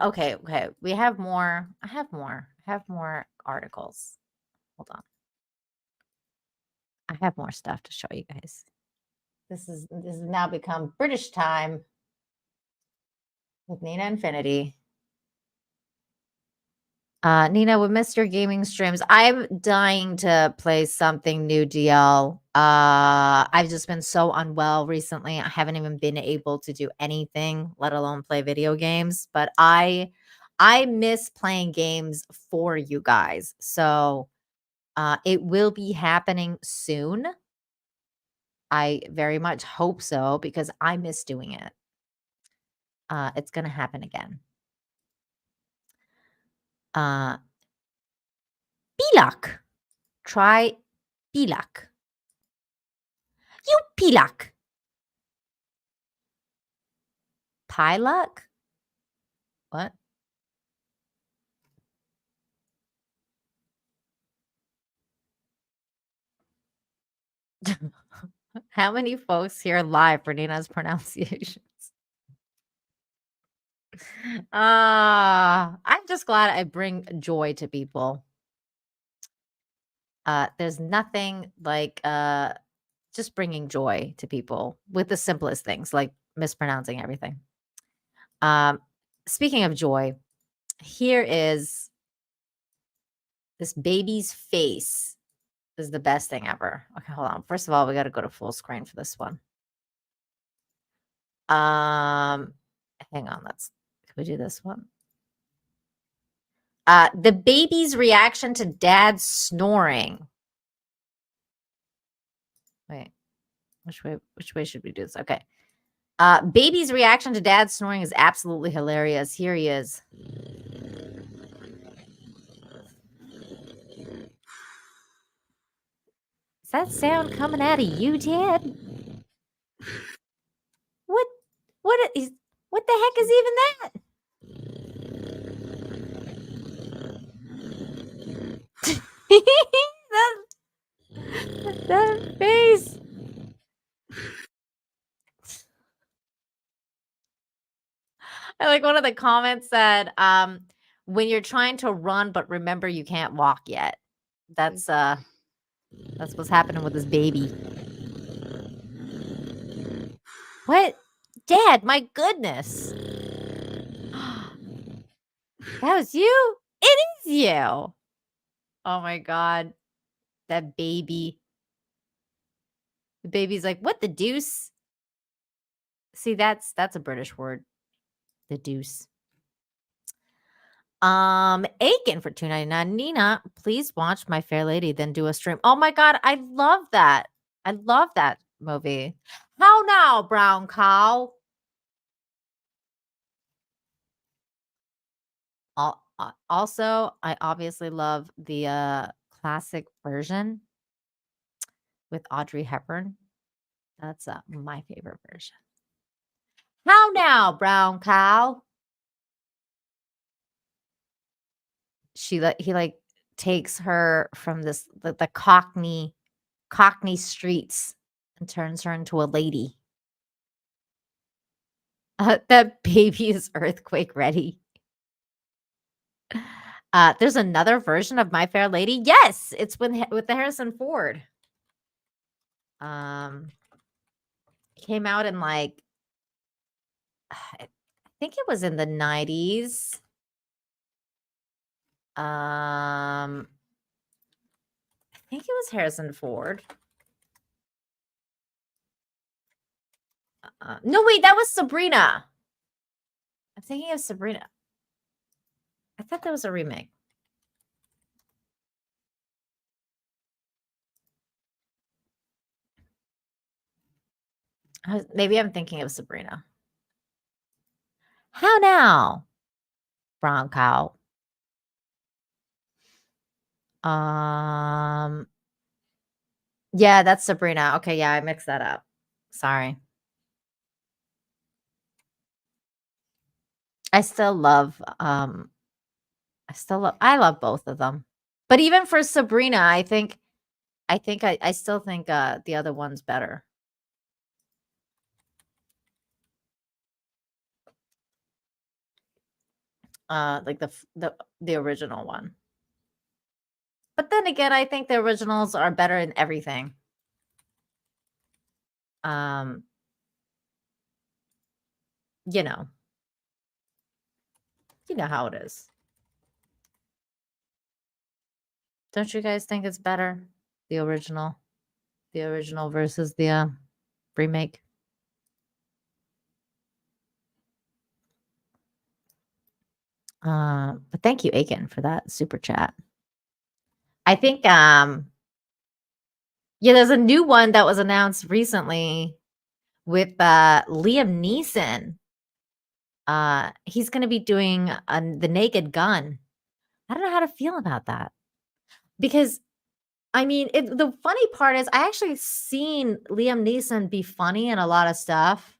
Okay. We have more. I have more articles. Hold on. I have more stuff to show you guys. This has now become British time with Nina Infinity. Nina, we missed your gaming streams. I'm dying to play something new, DL. I've just been so unwell recently. I haven't even been able to do anything, let alone play video games. But I miss playing games for you guys. So it will be happening soon. I very much hope so because I miss doing it. It's gonna happen again. Pilak. Try pilak. You pilak. Pilak? What? How many folks here live for Nina's pronunciations? I'm just glad I bring joy to people. There's nothing like just bringing joy to people with the simplest things, like mispronouncing everything. Speaking of joy, here is this baby's face is the best thing ever. Okay, hold on. First of all, we got to go to full screen for this one. Hang on. Can we do this one? The baby's reaction to dad's snoring. Wait, which way should we do this? Okay. Baby's reaction to dad's snoring is absolutely hilarious. Here he is. Is that sound coming out of you, Dad? What the heck is even that? that face. I like one of the comments said, when you're trying to run, but remember you can't walk yet. That's what's happening with this baby. What? Dad, my goodness. That was you? It is you. Oh my God. That baby. The baby's like, what the deuce? See, that's a British word. The deuce. Aiken for $2.99. Nina, please watch My Fair Lady, then do a stream. Oh my God, I love that. I love that movie. How now, brown cow? Also, I obviously love the classic version with Audrey Hepburn. That's my favorite version. How now, brown cow? He like takes her from this the Cockney streets and turns her into a lady. That baby is earthquake ready. There's another version of My Fair Lady. Yes, it's with the Harrison Ford. Came out in like I think it was in the 90s. I think it was Harrison Ford. No, wait, that was Sabrina. I'm thinking of Sabrina. I thought that was a remake. Maybe I'm thinking of Sabrina. How now, brown cow? Yeah, that's Sabrina. Okay, yeah, I mixed that up. Sorry. I love both of them. But even for Sabrina, I still think the other one's better. Like the original one. But then again, I think the originals are better in everything. Um, you know how it is. Don't you guys think it's better? The original versus the remake. But thank you, Aiken, for that super chat. I think there's a new one that was announced recently with Liam Neeson. He's going to be doing The Naked Gun. I don't know how to feel about that, because I mean, the funny part is I actually seen Liam Neeson be funny in a lot of stuff.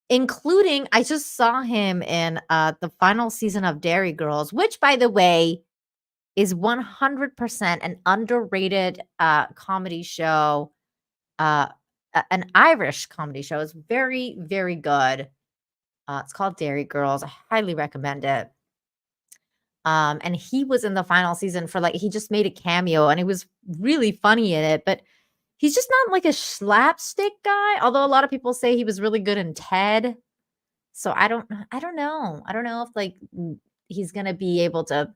Including I just saw him in the final season of Dairy Girls, which, by the way, is 100% an underrated comedy show, an Irish comedy show. It's very, very good. It's called Dairy Girls. I highly recommend it. And he was in the final season for he just made a cameo, and he was really funny in it, but he's just not like a slapstick guy, although a lot of people say he was really good in Ted. So I don't know. I don't know if he's going to be able to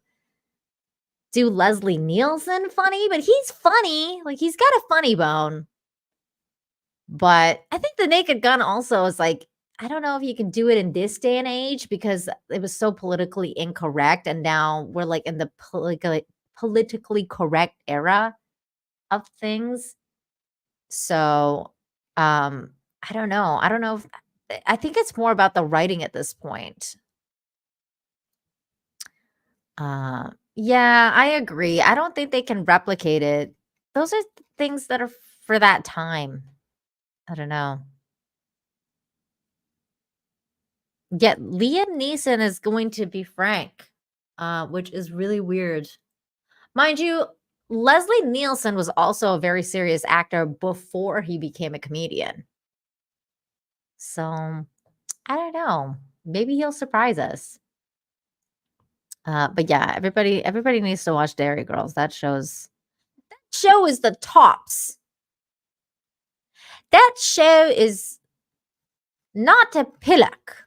do Leslie Nielsen funny, but he's funny. He's got a funny bone. But I think The Naked Gun also is I don't know if you can do it in this day and age, because it was so politically incorrect, and now we're in the politically correct era of things. So I don't know. I think it's more about the writing at this point. Yeah, I agree. I don't think they can replicate it. Those are things that are for that time. I don't know. Yet Liam Neeson is going to be Frank, which is really weird. Mind you, Leslie Nielsen was also a very serious actor before he became a comedian. So I don't know. Maybe he'll surprise us. But yeah, everybody needs to watch Dairy Girls. That show is the tops. That show is not a pillock.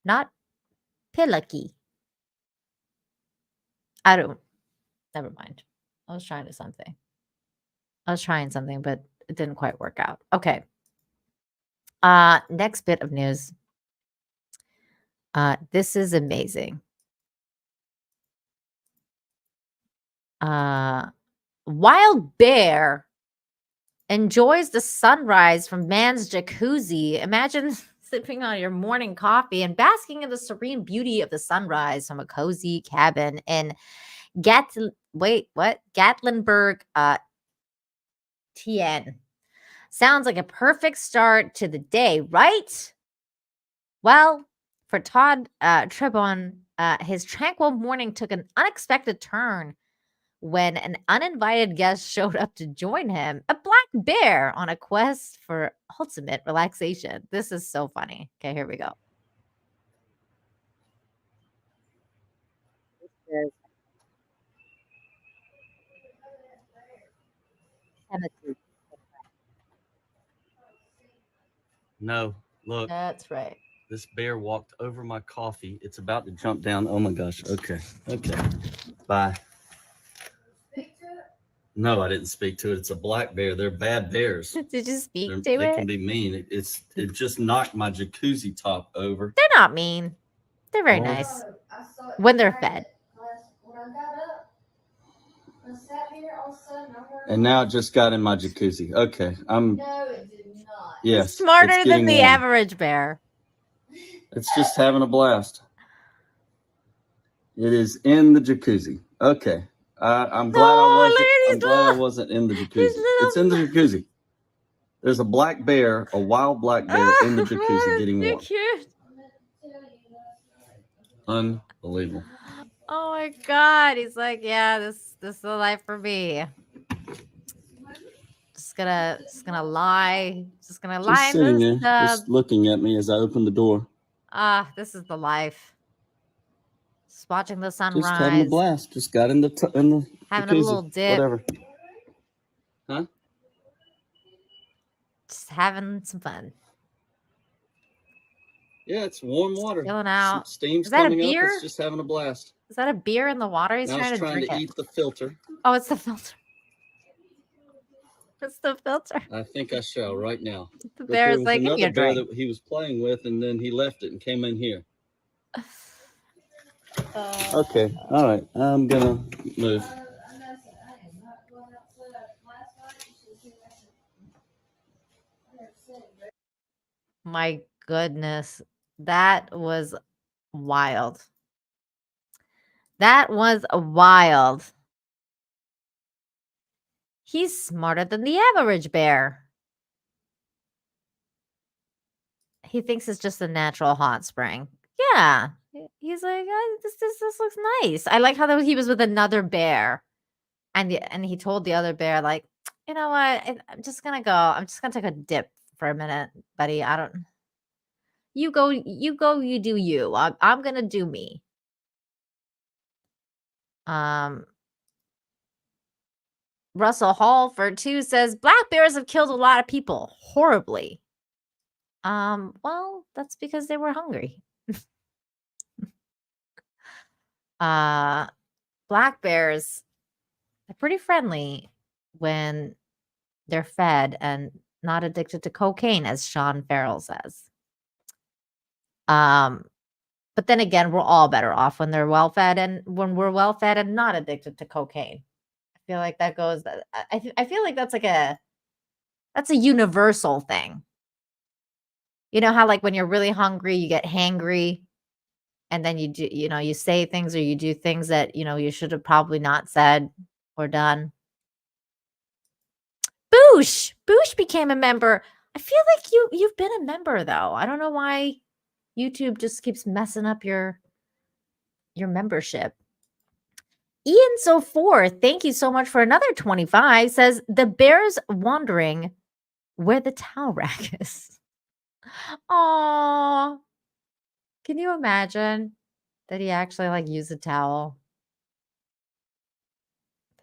Not pillocky. Never mind. I was trying something, but it didn't quite work out. Okay. Next bit of news. This is amazing. Wild bear enjoys the sunrise from man's jacuzzi. Imagine sipping on your morning coffee and basking in the serene beauty of the sunrise from a cozy cabin in Gatlinburg, TN. Sounds like a perfect start to the day, right? Well, for Todd Trebon, his tranquil morning took an unexpected turn when an uninvited guest showed up to join him, a black bear on a quest for ultimate relaxation. This is so funny. Okay, here we go. No, look. That's right. This bear walked over my coffee. It's about to jump down. Oh my gosh. Okay. Bye. No, I didn't speak to it. It's a black bear. They're bad bears. Did you speak to it? They can be mean. It just knocked my jacuzzi top over. They're not mean. They're very nice when they're fed. And now it just got in my jacuzzi. Okay, No, it did not. Yes, Smarter than the average bear. It's just having a blast. It is in the jacuzzi. Okay, I'm glad I wasn't in the jacuzzi. It's in the jacuzzi. There's a black bear, a wild black bear in the jacuzzi getting warm. Cute. Unbelievable. Oh my God. He's like, yeah, this is the life for me. Just gonna lie. Just gonna lie Just sitting in there, this just looking at me as I open the door. this is the life. Just watching the Just having a sunrise, blast. Just got in the having a jacuzzi. little dip, Whatever. Huh? just having some fun. Yeah, it's warm water. Chilling Some out. steam's Is that a coming up. beer? It's just having a blast. Is that a beer in the water? He's Now trying it's to trying drink to it. eat the filter. Oh, it's the filter. It's the filter. I think I shall right now. The But bear there is was like, give me a another bear drink. that he was playing with, and then he left it and came in here. Okay, all right. I'm gonna move. My goodness. That was wild. That was wild. He's smarter than the average bear. He thinks it's just a natural hot spring. Yeah. He's like, "Oh, this looks nice." I like how he was with another bear. And he told the other bear, like, you know what? I'm just gonna go. I'm just gonna take a dip for a minute, buddy. I don't you go, you do you. I'm gonna do me. Russell Hallford too says black bears have killed a lot of people horribly. Well, that's because they were hungry. Black bears are pretty friendly when they're fed and not addicted to cocaine, as Sean Farrell says. But then again, we're all better off when they're well fed and when we're well fed and not addicted to cocaine. I feel like that goes. I feel like that's a universal thing. You know how like when you're really hungry, you get hangry, and then you say things or you do things that you should have probably not said or done. Boosh became a member. I feel like you've been a member though. I don't know why YouTube just keeps messing up your membership. Ian So Forth, thank you so much for another 25. Says the bear's wondering where the towel rack is. Aw. Can you imagine that he actually like used a towel?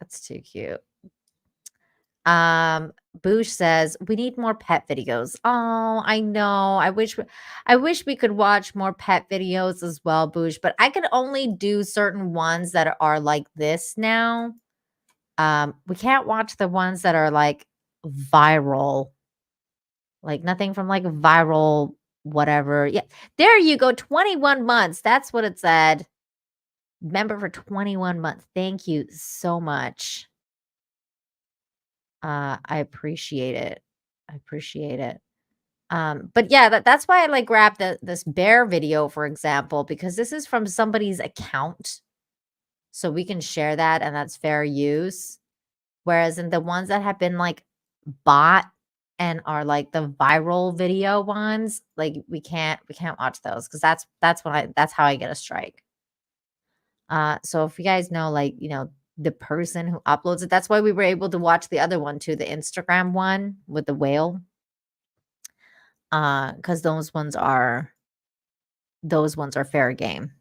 That's too cute. Boosh says we need more pet videos. Oh, I know. I wish we could watch more pet videos as well, Boosh, but I can only do certain ones that are like this now. We can't watch the ones that are like viral. Like nothing from like viral whatever. Yeah. There you go. 21 months. That's what it said. Member for 21 months. Thank you so much. I appreciate it. But yeah, that's why I like grabbed this bear video, for example, because this is from somebody's account. So we can share that and that's fair use. Whereas in the ones that have been like bought and are like the viral video ones, like we can't watch those because that's how I get a strike. So if you guys know, like, the person who uploads it, that's why we were able to watch the other one too, the Instagram one with the whale. Because those ones are fair game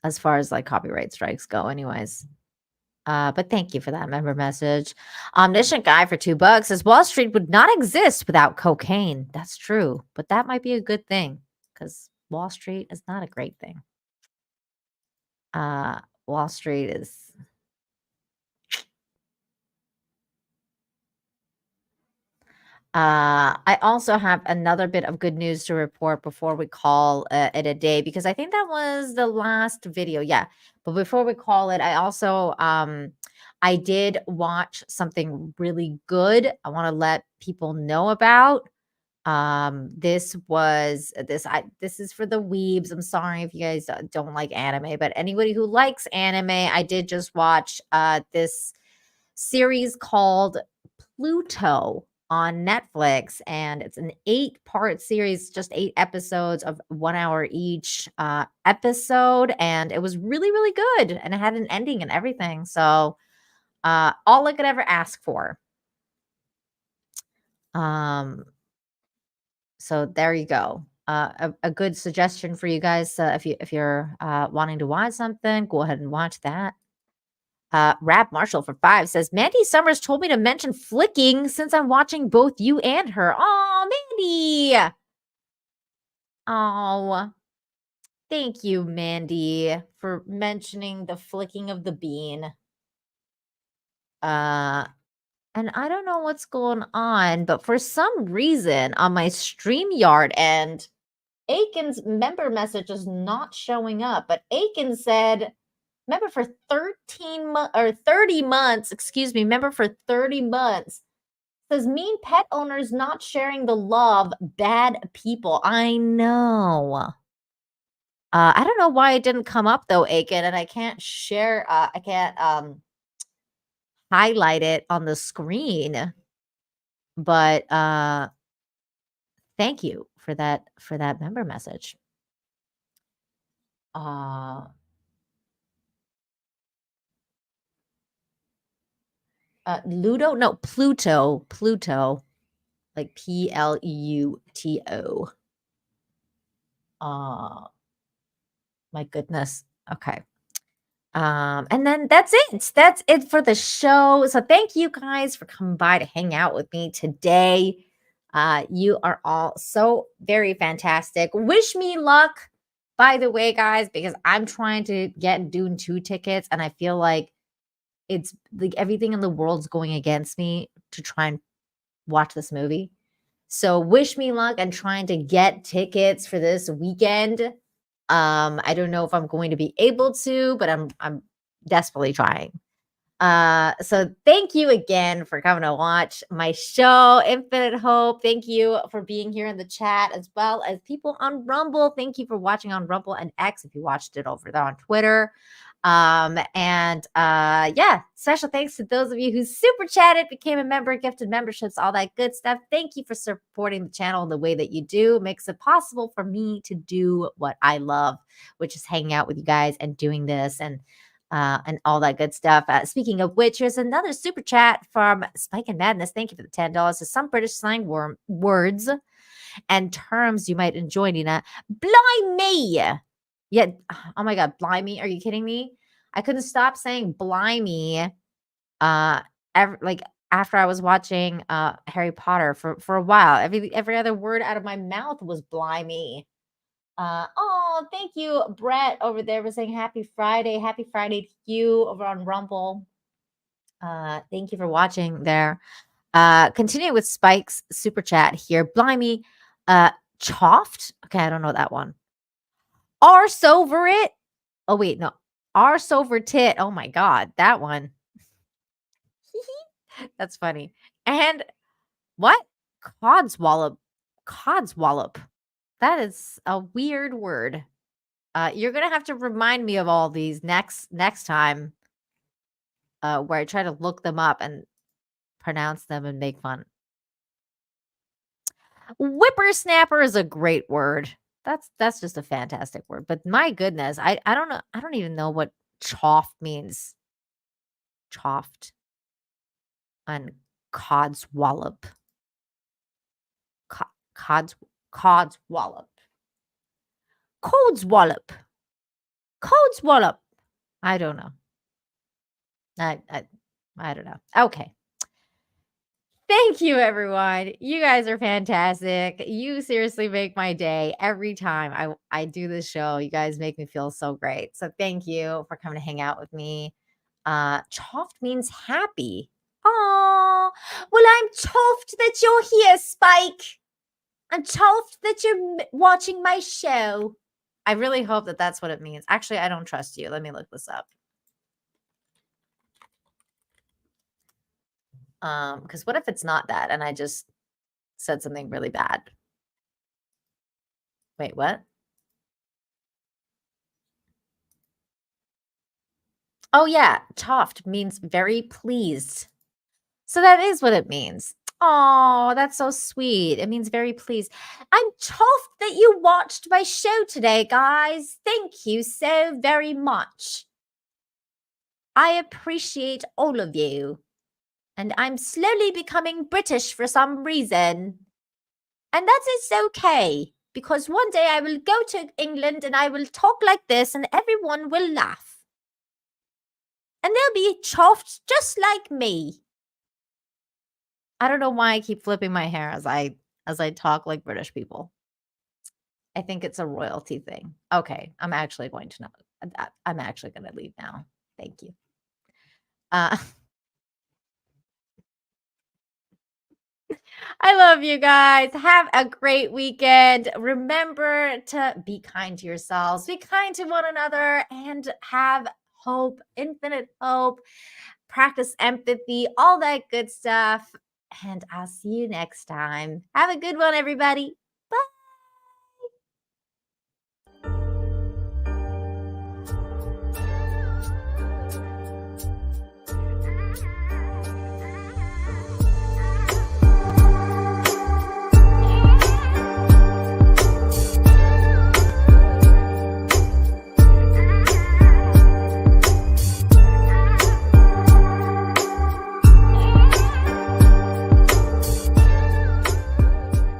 as far as like copyright strikes go, anyways. But thank you for that member message. Omniscient Guy for $2 says Wall Street would not exist without cocaine. That's true, but that might be a good thing because Wall Street is not a great thing. Wall Street is. I also have another bit of good news to report before we call it a day because I think that was the last video. Yeah, but before we call it, I also I did watch something really good. I want to let people know about. This is for the weebs. I'm sorry if you guys don't like anime, but anybody who likes anime, I did just watch this series called Pluto on Netflix, and it's an 8-part series, just 8 episodes of 1 hour each episode, and it was really, really good, and it had an ending and everything. So all I could ever ask for. So there you go. a good suggestion for you guys. If you're wanting to watch something, go ahead and watch that. Rap Marshall for 5 says, Mandy Summers told me to mention flicking since I'm watching both you and her. Oh, Mandy. Oh, thank you, Mandy, for mentioning the flicking of the bean. And I don't know what's going on, but for some reason on my StreamYard end, Aiken's member message is not showing up. But Aiken said, member for 30 months, excuse me, member for 30 months. Says mean pet owners not sharing the love, bad people. I know. I don't know why it didn't come up though, Aiken, and I can't share. I can't highlight it on the screen. But thank you for that member message. Ludo? No, Pluto. Pluto. Like Pluto. My goodness. Okay. And then that's it. That's it for the show. So thank you guys for coming by to hang out with me today. You are all so very fantastic. Wish me luck, by the way, guys, because I'm trying to get Dune 2 tickets, and I feel like it's like everything in the world's going against me to try and watch this movie. So wish me luck and trying to get tickets for this weekend. I don't know if I'm going to be able to, but I'm desperately trying. So thank you again for coming to watch my show, Infinite Hope. Thank you for being here in the chat, as well as people on Rumble. Thank you for watching on Rumble and X if you watched it over there on Twitter. Yeah, special thanks to those of you who super chatted, became a member, gifted memberships, all that good stuff. Thank you for supporting the channel in the way that you do. It makes it possible for me to do what I love, which is hanging out with you guys and doing this and all that good stuff. Speaking of which, here's another super chat from Spike and Madness. Thank you for the $10. So some British slang words and terms you might enjoy, Nina. Blimey. Yeah. Oh my God. Blimey. Are you kidding me? I couldn't stop saying blimey. Like after I was watching Harry Potter for a while. Every other word out of my mouth was blimey. Oh, thank you, Brett over there for saying happy Friday. Happy Friday to you over on Rumble. Thank you for watching there. Continue with Spike's super chat here. Blimey, choft. Okay, I don't know that one. Arse over it. Oh, wait, no. Arse over tit. Oh my God, that one. That's funny. And what? Codswallop. Codswallop. That is a weird word. You're gonna have to remind me of all these next time. Where I try to look them up and pronounce them and make fun. Whippersnapper is a great word. That's just a fantastic word. But my goodness, I don't know. I don't even know what choft means. Choft. And codswallop. Codswallop. Codswallop. Codswallop. I don't know. I don't know. Okay. Thank you, everyone. You guys are fantastic. You seriously make my day every time I do this show. You guys make me feel so great. So thank you for coming to hang out with me. Chuffed means happy. Oh, well, I'm chuffed that you're here, Spike. I'm chuffed that you're watching my show. I really hope that that's what it means. Actually, I don't trust you. Let me look this up. Because what if it's not that and I just said something really bad? Wait, what? Oh yeah, chuffed means very pleased. So that is what it means. Oh, that's so sweet. It means very pleased. I'm chuffed that you watched my show today, guys. Thank you so very much. I appreciate all of you. And I'm slowly becoming British for some reason. And that is okay, because one day I will go to England and I will talk like this and everyone will laugh. And they'll be chuffed just like me. I don't know why I keep flipping my hair as I talk like British people. I think it's a royalty thing. Okay, I'm actually going to leave now. Thank you. I love you guys. Have a great weekend. Remember to be kind to yourselves, be kind to one another, and have hope, infinite hope. Practice empathy, all that good stuff. And I'll see you next time. Have a good one, everybody.